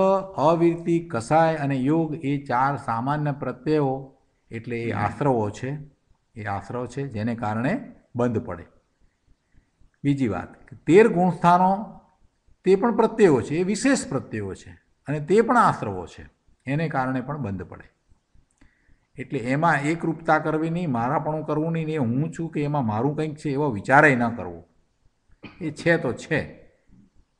અવિરતિ, કસાય અને યોગ એ 4 સામાન્ય પ્રત્યયો, એટલે એ આશ્રવો છે. એ આશ્રવ છે જેને કારણે બંધ પડે. બીજી વાત કે 13 ગુણસ્થાનો તે પણ પ્રત્યયો છે, એ વિશેષ પ્રત્યયો છે અને તે પણ આશ્રવો છે, એને કારણે પણ બંધ પડે. એટલે એમાં એકરૂપતા કરવી નહીં, મારાપણું કરવું નહીં, એ હું છું કે એમાં મારું કંઈક છે એવો વિચારે ન કરવો. એ છે તો છે,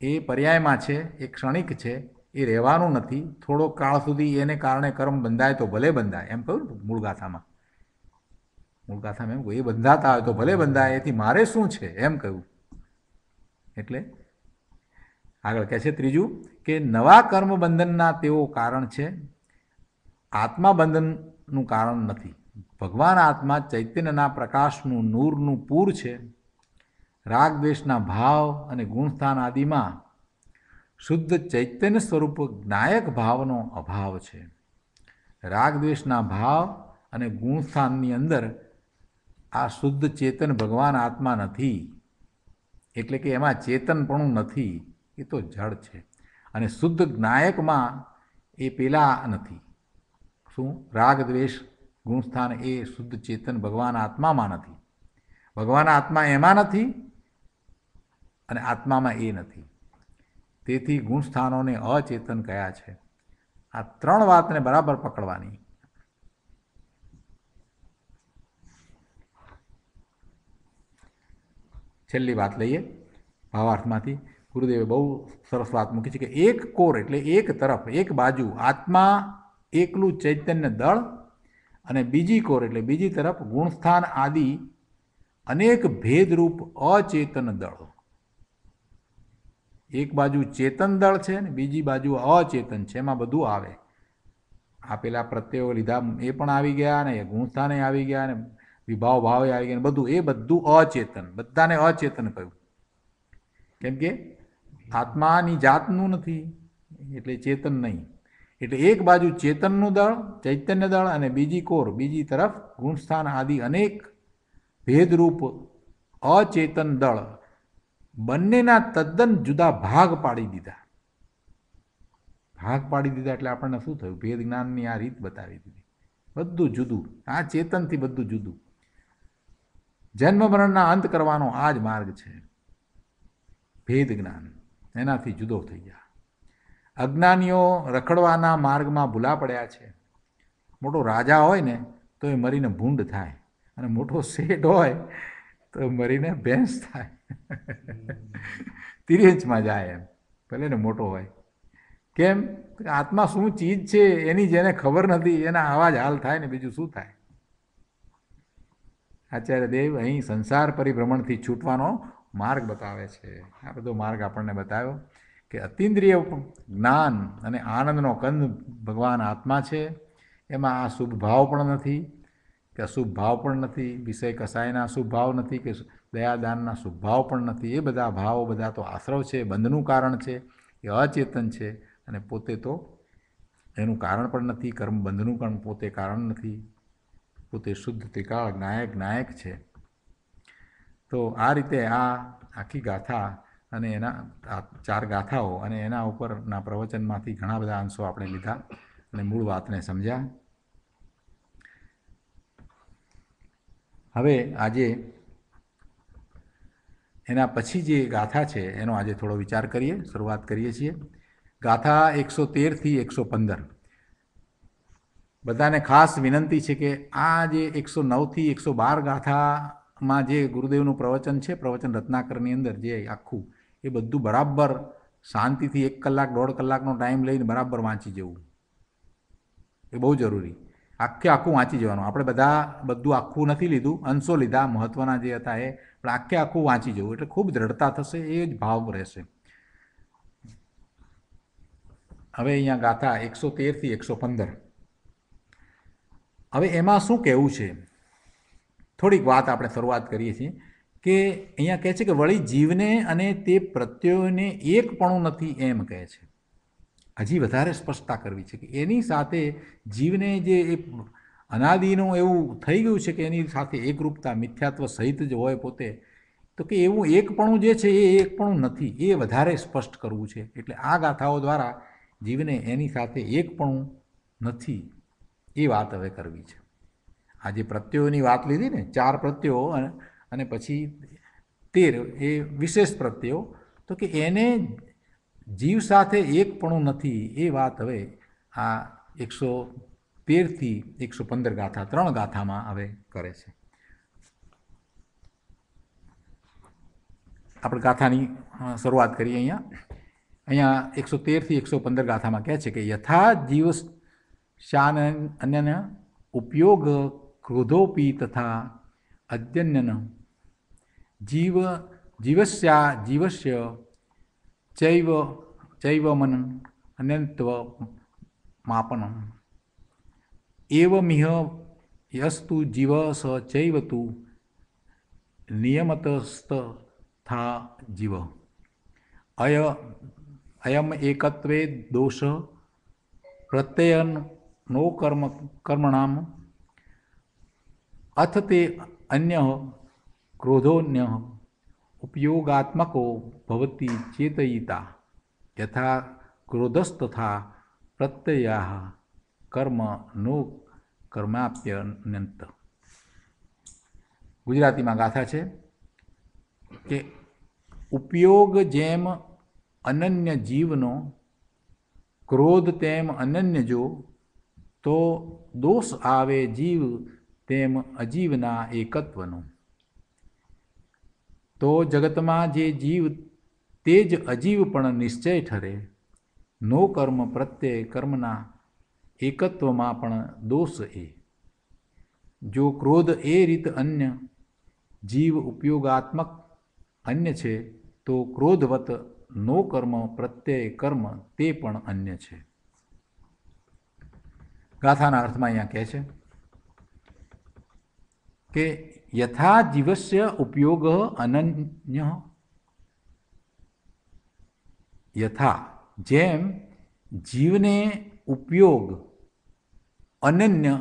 એ પર્યાયમાં છે, એ ક્ષણિક છે, એ રહેવાનું નથી. થોડોક કાળ સુધી એને કારણે કર્મ બંધાય તો ભલે બંધાય, એમ કહ્યું ને મૂળ ગાથામાં એમ કહ્યું, એ બંધાતા હોય તો ભલે બંધાય, એથી મારે શું છે એમ કહ્યું. એટલે આગળ કહે છે ત્રીજું કે નવા કર્મ બંધનના તેઓ કારણ છે, આત્મા બંધનનું કારણ નથી. ભગવાન આત્મા ચૈતન્યના પ્રકાશનું નૂરનું પૂર છે. રાગ દ્વેષના ભાવ અને ગુણસ્થાન આદિમાં શુદ્ધ ચૈતન્ય સ્વરૂપ જ્ઞાયક ભાવનો અભાવ છે. રાગ દ્વેષના ભાવ અને ગુણસ્થાનની અંદર આ શુદ્ધ ચેતન ભગવાન આત્મા નથી, એટલે કે એમાં ચેતનપણું નથી, એ તો જડ છે. અને શુદ્ધ જ્ઞાયકમાં એ પેલા નથી. શું? રાગ દ્વેષ ગુણસ્થાન એ શુદ્ધ ચેતન ભગવાન આત્મામાં નથી. ભગવાન આત્મા એમાં નથી અને આત્મામાં એ નથી. તેથી ગુણસ્થાનોને અચેતન કયા છે. આ ત્રણ વાતને બરાબર પકડવાની. છેલ્લી વાત લઈએ ભાવાર્થમાંથી. ગુરુદેવે બહુ સરસ વાત મૂકી છે કે એક કોર એટલે એક તરફ, એક બાજુ આત્મા એકલું ચૈતન્ય દળ, અને બીજી કોર એટલે બીજી તરફ ગુણસ્થાન આદિ અનેક ભેદરૂપ અચેતન દળ. એક બાજુ ચેતન દળ છે ને બીજી બાજુ અચેતન છે, એમાં બધું આવે. આ પેલા પ્રત્યયો લીધા એ પણ આવી ગયા, ને એ ગુણસ્થાને આવી ગયા, ને વિભાવ ભાવે આવી ગયા, બધું એ બધું અચેતન, બધાને અચેતન કહ્યું. કેમ કે આત્માની જાતનું નથી એટલે ચેતન નહીં. એટલે એક બાજુ ચેતનનું દળ, ચૈતન્ય દળ, અને બીજી કોર બીજી તરફ ગુણસ્થાન આદિ અનેક ભેદરૂપ અચેતન દળ, બંનેના તદ્દન જુદા ભાગ પાડી દીધા. ભાગ પાડી દીધા એટલે આપણને શું થયું? ભેદ જ્ઞાનની આ રીત બતાવી દીધી. બધું જુદું, આ ચેતનથી બધું જુદું. જન્મ મરણના અંત કરવાનો આ જ માર્ગ છે, ભેદ જ્ઞાન. એનાથી જુદો થઈ ગયા. અજ્ઞાનીઓ રખડવાના માર્ગમાં ભૂલા પડ્યા છે. મોટો રાજા હોય ને તો એ મરીને ભૂંડ થાય, અને મોટો શેઠ હોય તો મરીને ભેંસ થાય. તિર્યંચમાં જાય એમ, ભલે ને મોટો હોય. કેમ? આત્મા શું ચીજ છે એની જેને ખબર નથી એના આવા જ હાલ થાય ને, બીજું શું થાય. આચાર્ય દેવ અહીં સંસાર પરિભ્રમણથી છૂટવાનો માર્ગ બતાવે છે. આ બધો માર્ગ આપણને બતાવ્યો કે અતિન્દ્રિય જ્ઞાન અને આનંદનો કંદ ભગવાન આત્મા છે. એમાં આ શુભ ભાવ પણ નથી કે અશુભ ભાવ પણ નથી, વિષય કસાયના શુભ ભાવ નથી કે દયાદાનના શુભ ભાવ પણ નથી. એ બધા ભાવો બધા તો આશ્રવ છે, બંધનું કારણ છે, એ અચેતન છે, અને પોતે તો એનું કારણ પણ નથી. કર્મ બંધનું પણ પોતે કારણ નથી, પોતે શુદ્ધ ત્રિકાળ જ્ઞાયક છે. તો આ રીતે આ આખી ગાથા અને એના આ 4 ગાથાઓ અને એના ઉપરના પ્રવચનમાંથી ઘણા બધા અંશો આપણે લીધા અને મૂળ વાતને સમજ્યા. હવે આજે એના પછી જે ગાથા છે એનો આજે થોડો વિચાર કરીએ, શરૂઆત કરીએ છીએ. ગાથા 113થી 115. બધાને ખાસ વિનંતી છે કે આ જે 109થી 112 ગાથામાં જે ગુરુદેવનું પ્રવચન છે, પ્રવચન રત્નાકરની અંદર જે આખું, એ બધું બરાબર શાંતિથી 1 કલાક 1.5 કલાકનો ટાઈમ લઈને બરાબર વાંચી જવું એ બહુ જરૂરી. આખું વાંચી જવાનું. આપણે બધું આખું નથી લીધું, અંશો લીધા મહત્ત્વના જે હતા એ, પણ આખું વાંચી જવું એટલે ખૂબ દ્રઢતા થશે, એ જ ભાવ રહેશે. હવે અહીંયા ગાથા 113થી 115. હવે એમાં શું કહેવું છે? થોડીક વાત આપણે શરૂઆત કરીએ છીએ કે અહીંયા કહે છે કે વળી જીવને અને તે પ્રત્યયોને એકપણું નથી એમ કહે છે. હજી વધારે સ્પષ્ટતા કરવી છે કે એની સાથે જીવને જે એ અનાદિનું એવું થઈ ગયું છે કે એની સાથે એકરૂપતા મિથ્યાત્વ સહિત જ હોય પોતે, તો કે એવું એકપણું જે છે એ એકપણું નથી, એ વધારે સ્પષ્ટ કરવું છે. એટલે આ ગાથાઓ દ્વારા જીવને એની સાથે એકપણું નથી એ વાત હવે કરવી છે. આ જે પ્રત્યયોની વાત લીધી ને, 4 પ્રત્યયો અને પછી 13 એ વિશેષ પ્રત્યયો, તો કે એને જીવ સાથે એકપણું નથી એ વાત હવે આ 113થી 115 ગાથા, 3 ગાથામાં હવે કરે છે. આપણે ગાથાની શરૂઆત કરીએ. અહીંયા 113થી 115 ગાથામાં કહે છે કે યથા જીવ શાન અન્ય ઉપયોગ ક્રોધોપી તથા અદ્યન્યન જીવસ્ય ચૈવમન અનંત્વ માપનમ એવમિહ યસ્તુ જીવ સ ચૈવ તુ નિયમતસ્થા જીવ અયમ એકત્વે દોષ પ્રત્યયનો કર્મણામ અથ તે અન્ય ક્રોધોન્ય ઉપયોગાત્મકો ભવતી ચેતયિતા યથા ક્રોધસ્તથા પ્રત્યયા કર્મ નો કર્માપ્યનંત. ગુજરાતીમાં ગાથા છે કે ઉપયોગ જેમ અનન્ય જીવનો, ક્રોધ તેમ અનન્ય જો, તો દોષ આવે જીવ તેમ અજીવના એકત્વનો. તો જગતમાં જે જીવ તે જ અજીવ પણ નિશ્ચય ઠરે. નો કર્મ પ્રત્યય કર્મના એકત્વમાં પણ દોષ એ. જો ક્રોધ એ રીત અન્ય, જીવ ઉપયોગાત્મક અન્ય છે, તો ક્રોધવત નો કર્મ પ્રત્યય કર્મ તે પણ અન્ય છે. ગાથાના અર્થમાં અહીંયા કહે છે કે યથા જીવસ્ય ઉપયોગ અનન્ય, યથા જેમ જીવને ઉપયોગ અનન્ય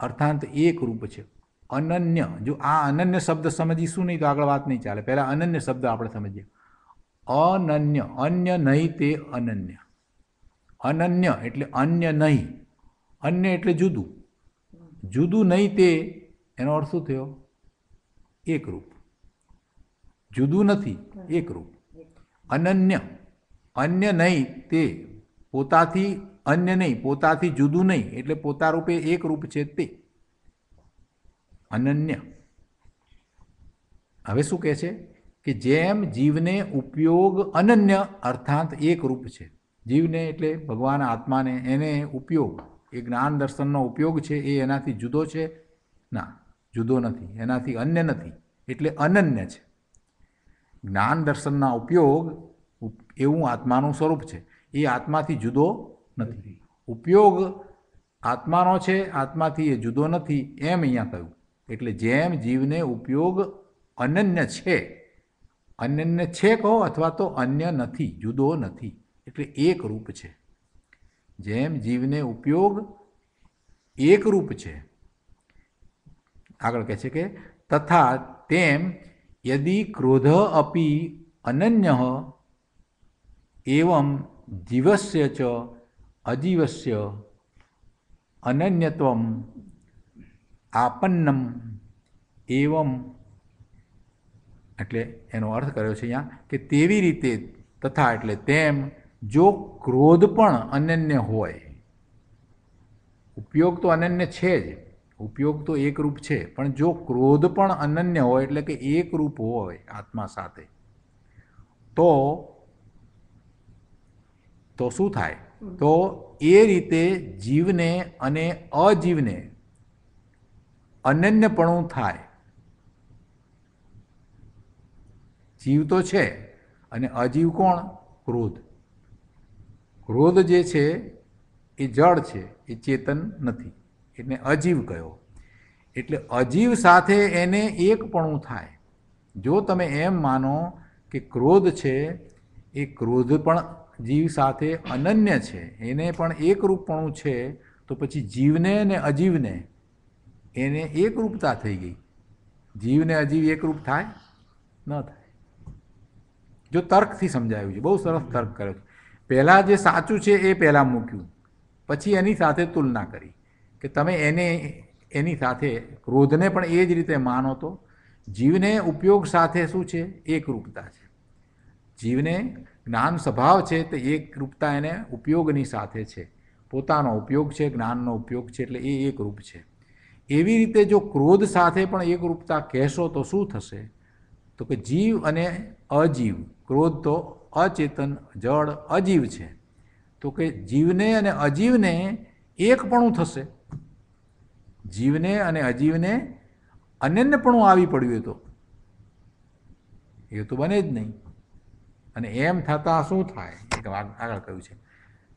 અર્થાત એક રૂપ છે. અનન્ય, જો આ અનન્ય શબ્દ સમજીશું નહીં તો આગળ વાત નહીં ચાલે. પહેલાં અનન્ય શબ્દ આપણે સમજીએ. અનન્ય, અન્ય નહીં તે અનન્ય. અનન્ય એટલે અન્ય નહીં. અન્ય એટલે જુદું. જુદું નહીં તે એનો અર્થ શું થયો? એકરૂપ. જુદું નથી, એકરૂપ. અનન્ય, અન્ય નહીં તે, પોતાથી અન્ય નહીં, પોતાથી જુદું નહીં, એટલે પોતા રૂપે એક રૂપ છે તે અનન્ય. હવે શું કહે છે કે જેમ જીવને ઉપયોગ અનન્ય અર્થાત એક રૂપ છે. જીવને એટલે ભગવાન આત્માને, એને ઉપયોગ, એ જ્ઞાન દર્શનનો ઉપયોગ છે, એ એનાથી જુદો છે? ના, જુદો નથી, એનાથી અન્ય નથી, એટલે અનન્ય છે. જ્ઞાન દર્શનના ઉપયોગ એવું આત્માનું સ્વરૂપ છે, એ આત્માથી જુદો નથી. ઉપયોગ આત્માનો છે, આત્માથી એ જુદો નથી, એમ અહીંયા કહ્યું. એટલે જેમ જીવને ઉપયોગ અનન્ય છે, અનન્ય છે કહો અથવા તો અન્ય નથી, જુદો નથી, એટલે એક રૂપ છે. જેમ જીવને ઉપયોગ એક રૂપ છે. આગળ કહે છે કે તથા તેમ યદિ ક્રોધ અપી અનન્ય એવં જીવસ્ય ચ અજીવસ્ય અનન્યત્વમ આપન્નમ એવં, એટલે એનો અર્થ કર્યો છે અહીંયા કે તેવી રીતે, તથા એટલે તેમ, જો ક્રોધ પણ અનન્ય હોય, ઉપયોગ તો અનન્ય છે જ, ઉપયોગ તો એક રૂપ છે, પણ જો ક્રોધ પણ અનન્ય હોય એટલે કે એક રૂપ હોય આત્મા સાથે, તો શું થાય? તો એ રીતે જીવને અને અજીવને અનન્યપણું થાય. જીવ તો છે અને અજીવ કોણ? ક્રોધ. ક્રોધ જે છે એ જળ છે, એ ચેતન નથી, એટલે અજીવ કયો. એટલે અજીવ સાથે એને એકપણું થાય. જો તમે એમ માનો કે ક્રોધ છે એ ક્રોધ પણ જીવ સાથે અનન્ય છે, એને પણ એકરૂપપણું છે, તો પછી જીવને અને અજીવને એને એકરૂપતા થઈ ગઈ. જીવને અજીવ એકરૂપ થાય? ન થાય. જો તર્કથી સમજાયું છે, બહુ સરસ તર્ક કર્યો છે. પહેલાં જે સાચું છે એ પહેલાં મૂક્યું, પછી એની સાથે તુલના કરી કે તમે એની સાથે ક્રોધને પણ એ જ રીતે માનો તો જીવને ઉપયોગ સાથે શું છે? એકરૂપતા છે. જીવને જ્ઞાન સ્વભાવ છે તો એકરૂપતા એને ઉપયોગની સાથે છે. પોતાનો ઉપયોગ છે, જ્ઞાનનો ઉપયોગ છે, એટલે એ એકરૂપ છે. એવી રીતે જો ક્રોધ સાથે પણ એકરૂપતા કહેશો તો શું થશે? તો કે જીવ અને અજીવ, ક્રોધ તો અચેતન જળ અજીવ છે, તો કે જીવને અને અજીવને એકપણું થશે. જીવને અને અજીવને અનન્યપણું આવી પડ્યું તો એ તો બને જ નહીં. અને એમ થતાં શું થાય? આગળ કહ્યું છે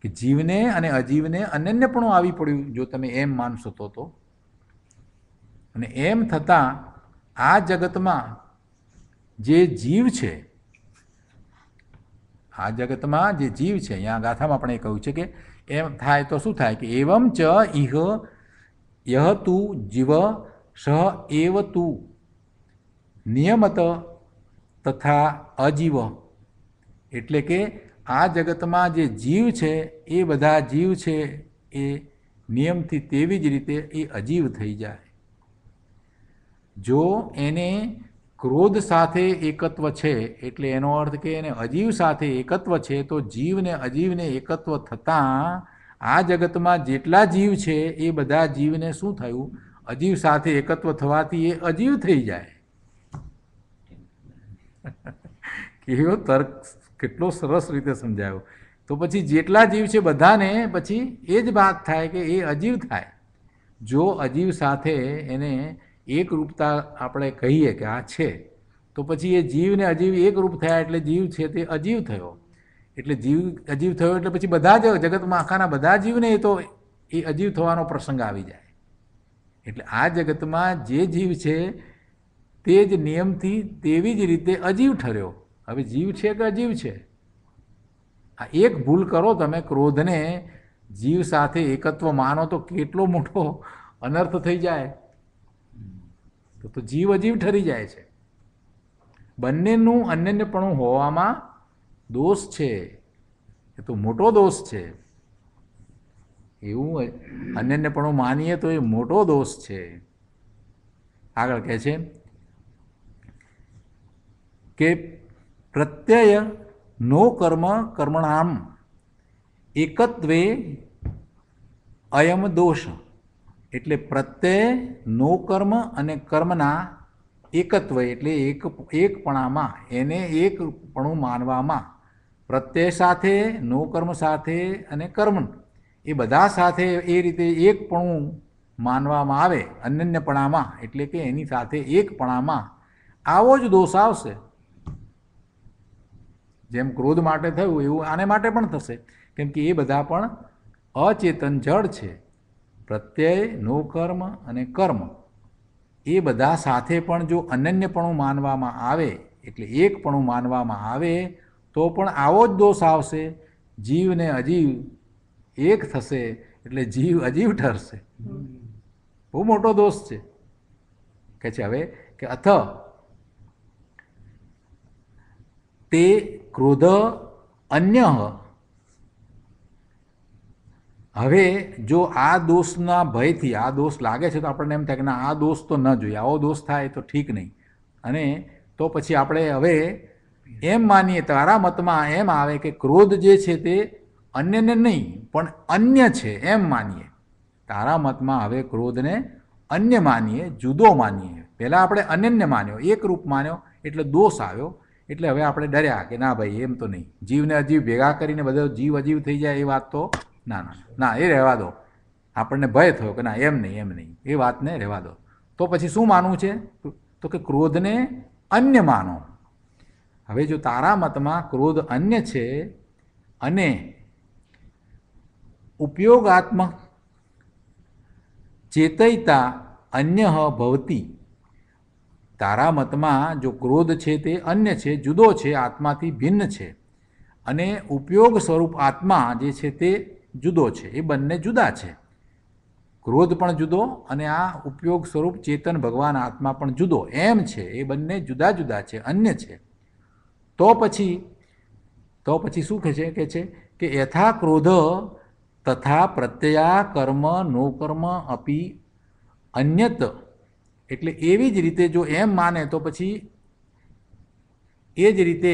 કે જીવને અને અજીવને અનન્યપણું આવી પડ્યું, જો તમે એમ માનશો તો અને એમ થતાં આ જગતમાં જે જીવ છે, આ જગતમાં જે જીવ છે, અહીંયા ગાથામાં આપણે કહ્યું છે કે એમ થાય તો શું થાય કે એવમ ચ ઇહ યહ તું જીવ સહ એવ તું નિયમત તથા અજીવ. એટલે કે આ જગતમાં જે જીવ છે એ બધા જીવ છે એ નિયમથી તેવી જ રીતે એ અજીવ થઈ જાય. જો એને ક્રોધ સાથે એકત્વ છે એટલે એનો અર્થ કે એને અજીવ સાથે એકત્વ છે, તો જીવને અજીવને એકત્વ થતાં આ જગતમાં જેટલા જીવ છે એ બધા જીવને શું થયું? અજીવ સાથે એકત્વ થવાથી એ અજીવ થઈ જાય. કેવો તર્ક, કેટલો સરસ રીતે સમજાયો. તો પછી જેટલા જીવ છે બધાને પછી એ જ વાત થાય કે એ અજીવ થાય. જો અજીવ સાથે એને એકરૂપતા આપણે કહીએ કે આ છે, તો પછી એ જીવને અજીવ એકરૂપ થયા એટલે જીવ છે તે અજીવ થયો. એટલે જીવ અજીવ થયો એટલે પછી બધા જ જગતમાં આખાના બધા જીવને એ તો એ અજીવ થવાનો પ્રસંગ આવી જાય. એટલે આ જગતમાં જે જીવ છે તે જ નિયમથી તેવી જ રીતે અજીવ ઠર્યો. હવે જીવ છે કે અજીવ છે? આ એક ભૂલ કરો તમે, ક્રોધને જીવ સાથે એકત્વ માનો તો કેટલો મોટો અનર્થ થઈ જાય. તો જીવ અજીવ ઠરી જાય છે. બંનેનું અનન્યપણું હોવામાં દોષ છે, એ તો મોટો દોષ છે. એવું અનન્યપણું માનીએ તો એ મોટો દોષ છે. આગળ કહે છે કે પ્રત્યય નો કર્મ કર્મણામ એકત્વે અયમ દોષ. એટલે પ્રત્યય નો કર્મ અને કર્મના એકત્વ એટલે એકપણામાં, એને એકપણું માનવામાં, પ્રત્યય સાથે, નો કર્મ સાથે અને કર્મ એ બધા સાથે એ રીતે એકપણું માનવામાં આવે અનન્યપણામાં, એટલે કે એની સાથે એકપણામાં, આવો જ દોષ આવશે. જેમ ક્રોધ માટે થયું એવું આને માટે પણ થશે, કેમ કે એ બધા પણ અચેતન જડ છે. પ્રત્યય, નો કર્મ અને કર્મ એ બધા સાથે પણ જો અનન્યપણું માનવામાં આવે એટલે એકપણું માનવામાં આવે તો પણ આવો જ દોષ આવશે. જીવ ને અજીવ એક થશે એટલે જીવ અજીવ ઠરશે. બહુ મોટો દોષ છે. કે છે હવે કે અથ તે ક્રોધ અન્ય. હવે જો આ દોષના ભયથી, આ દોષ લાગે છે તો આપણને એમ થાય કે ના આ દોષ તો ન જોઈએ, આવો દોષ થાય તો ઠીક નહીં. અને તો પછી આપણે હવે એમ માનીએ, તારા મતમાં એમ આવે કે ક્રોધ જે છે તે અન્યને નહીં પણ અન્ય છે એમ માનીએ. તારા મતમાં હવે ક્રોધને અન્ય માનીએ, જુદો માનીએ. પહેલાં આપણે અનન્ય માન્યો, એકરૂપ માન્યો એટલે દોષ આવ્યો. એટલે હવે આપણે ડર્યા કે ના ભાઈ એમ તો નહીં, જીવને અજીવ ભેગા કરીને બધો જીવ અજીવ થઈ જાય એ વાત તો ના ના ના, એ રહેવા દો. આપણને ભય થયો કે ના એમ નહીં, એમ નહીં, એ વાતને રહેવા દો. તો પછી શું માનવું છે? તો કે ક્રોધને અન્ય માનો. હવે જો તારા મતમાં ક્રોધ અન્ય છે અને ઉપયોગાત્મક ચેતયતા અન્ય ભવતી, તારા મતમાં જો ક્રોધ છે તે અન્ય છે, જુદો છે, આત્માથી ભિન્ન છે, અને ઉપયોગ સ્વરૂપ આત્મા જે છે તે જુદો છે. એ બંને જુદા છે. ક્રોધ પણ જુદો અને આ ઉપયોગ સ્વરૂપ ચેતન ભગવાન આત્મા પણ જુદો એમ છે. એ બંને જુદા જુદા છે, અન્ય છે. તો પછી શું કહે છે કે યથા ક્રોધ તથા પ્રત્યયા કર્મ નો કર્મ અપી અન્યત. એટલે એવી જ રીતે જો એમ માને તો પછી એ જ રીતે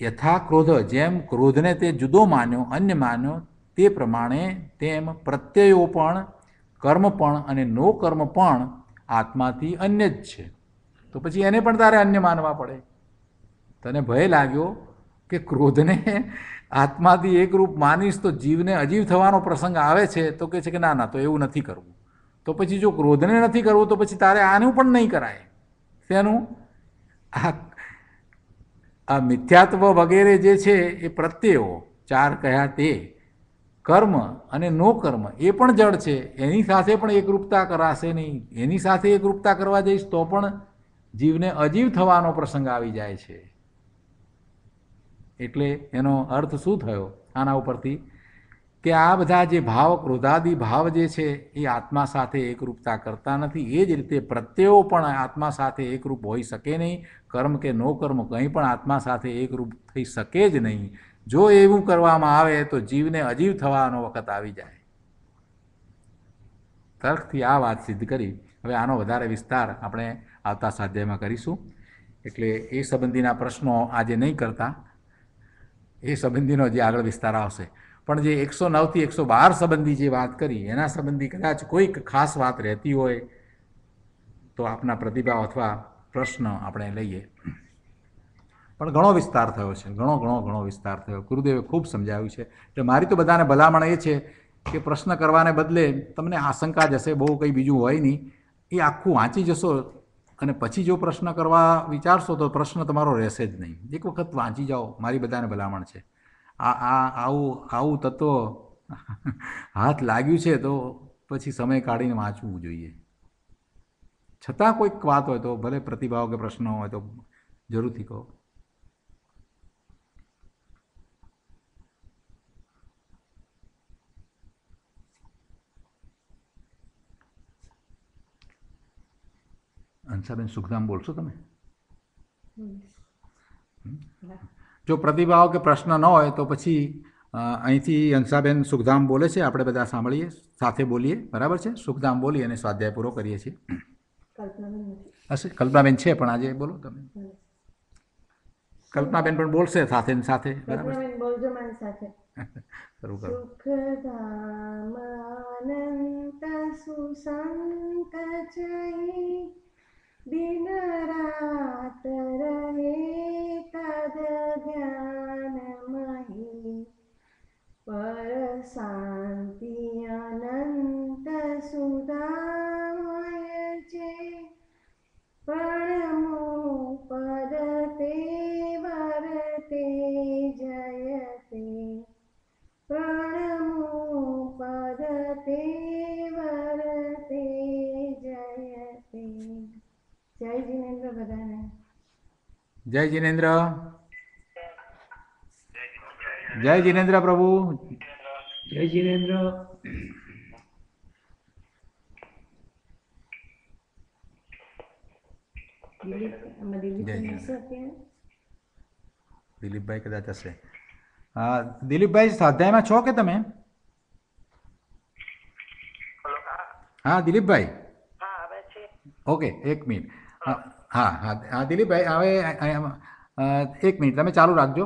યથા ક્રોધ, જેમ ક્રોધને તે જુદો માન્યો, અન્ય માન્યો, તે પ્રમાણે તેમ પ્રત્યયો પણ, કર્મ પણ અને નો કર્મ પણ આત્માથી અન્ય જ છે. તો પછી એને પણ તારે અન્ય માનવા પડે. તને ભય લાગ્યો કે ક્રોધને આત્માથી એકરૂપ માનીશ તો જીવને અજીવ થવાનો પ્રસંગ આવે છે, તો કહે છે કે ના ના, તો એવું નથી કરવું. તો પછી જો ક્રોધને નથી કરવું તો પછી તારે આનું પણ નહીં કરાય. તેનું આ મિથ્યાત્વ વગેરે જે છે એ પ્રત્યયો ચાર કહ્યા તે કર્મ અને નો કર્મ એ પણ જડ છે, એની સાથે પણ એકરૂપતા કરાશે નહીં. એની સાથે એકરૂપતા કરવા જઈશ તો પણ જીવને અજીવ થવાનો પ્રસંગ આવી જાય છે. એટલે એનો અર્થ શું થયો આના ઉપરથી કે આ બધા જે ભાવ, ક્રોધાદિ ભાવ જે છે એ આત્મા સાથે એકરૂપતા કરતા નથી. એ જ રીતે પ્રત્યયો પણ આત્મા સાથે એકરૂપ હોઈ શકે નહીં. કર્મ કે નો કર્મ કંઈ પણ આત્મા સાથે એકરૂપ થઈ શકે જ નહીં. જો એવું કરવામાં આવે તો જીવને અજીવ થવાનો વખત આવી જાય. તર્કથી આ વાત સિદ્ધ કરી. હવે આનો વધારે વિસ્તાર આપણે આવતા સ્વાધ્યાયમાં કરીશું. એટલે એ સંબંધીના પ્રશ્નો આજે નહીં કરતા, એ સંબંધીનો જે આગળ વિસ્તાર આવશે. પણ જે 109થી 112 સંબંધી જે વાત કરી એના સંબંધી કદાચ કોઈક ખાસ વાત રહેતી હોય તો આપના પ્રતિભાવ અથવા પ્રશ્ન આપણે લઈએ. પણ ઘણો વિસ્તાર થયો છે, ઘણો વિસ્તાર થયો. ગુરુદેવે ખૂબ સમજાવ્યું છે. એટલે મારી તો બધાને ભલામણ એ છે કે પ્રશ્ન કરવાને બદલે તમને આશંકા જશે બહુ કંઈ બીજું હોય નહીં, એ આખું વાંચી જશો અને પછી જો પ્રશ્ન કરવા વિચારશો તો પ્રશ્ન તમારો રહેશે જ નહીં. એક વખત વાંચી જાઓ, મારી બધાને ભલામણ છે. આવું તત્વ હાથ લાગ્યું છે તો પછી સમય કાઢીને વાંચવું જોઈએ. છતાં કોઈક વાત હોય તો ભલે પ્રતિભાવ કે પ્રશ્ન હોય તો જરૂરથી કહો. હંસાબેન સુખધામ બોલશો તમે? જો પ્રતિભાવ કે પ્રશ્ન ન હોય તો પછી અહીંથી હંસાબેન સુખધામ બોલે છે, આપણે બધા સાંભળીએ, સાથે બોલીએ. બરાબર છે? સુખધામ બોલી અને સ્વાધ્યાય પૂરો કરીએ છીએ. હશે કલ્પનાબેન છે પણ આજે બોલો તમે. કલ્પનાબેન પણ બોલશે સાથે ને સાથે. બરાબર છે? બોલજો મારી સાથે. શરૂ કરો. સુખધામ અનંત સુસંત જઈ દિન રાત રહે તદ ધ્યાન મહી પર શાંતિ અનંત સુધામય છે પ્રણમો પદ તે વરતે જયતે પ્રણમો પદ તે વરતે જયતે. જય જીનેન્દ્ર બધાને. જય જીનેન્દ્ર. જય જીનેન્દ્ર પ્રભુ. જય જીનેન્દ્ર. દિલીપભાઈ કદાચ હશે. હા દિલીપભાઈ સ્વાધ્યાયમાં છો કે તમે? હા દિલીપભાઈ. ઓકે એક મિનિટ. હા દિલીપભાઈ હવે એક મિનિટ તમે ચાલુ રાખજો.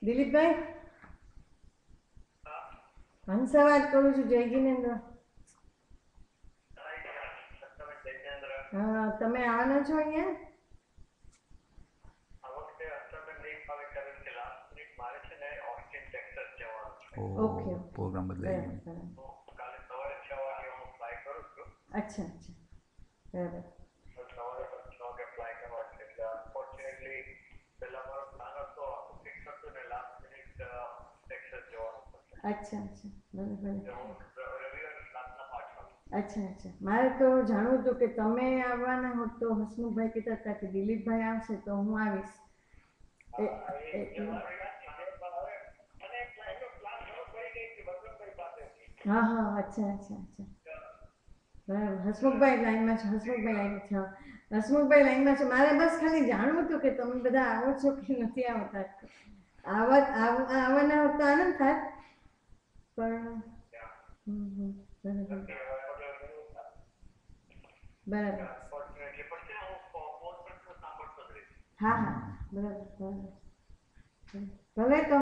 દિલીપભાઈ હંસા વાત કરું છું. જય જીનેન્દ્ર. હા તમે આવવાના છો અહીંયા? ઓકે પ્રોગ્રામ બદલાઈ ગયો. અચ્છા બરાબર. અચ્છા મારે તો જાણવું હતું કે તમે આવવાના હોત તો હસમુખભાઈ કહેતા હતા કે દિલીપભાઈ આવશે તો હું આવીશ. હા અચ્છા બરાબર. હસમુખભાઈ લાઈનમાં છે. હસમુખભાઈ લાઈનમાં છે. મારે બસ ખાલી જાણવું હતું કે તમે બધા આવો છો કે નથી આવતા. આવવાના હોત તો આનંદ થાય પણ બરાબર. હા બરાબર ભલે તો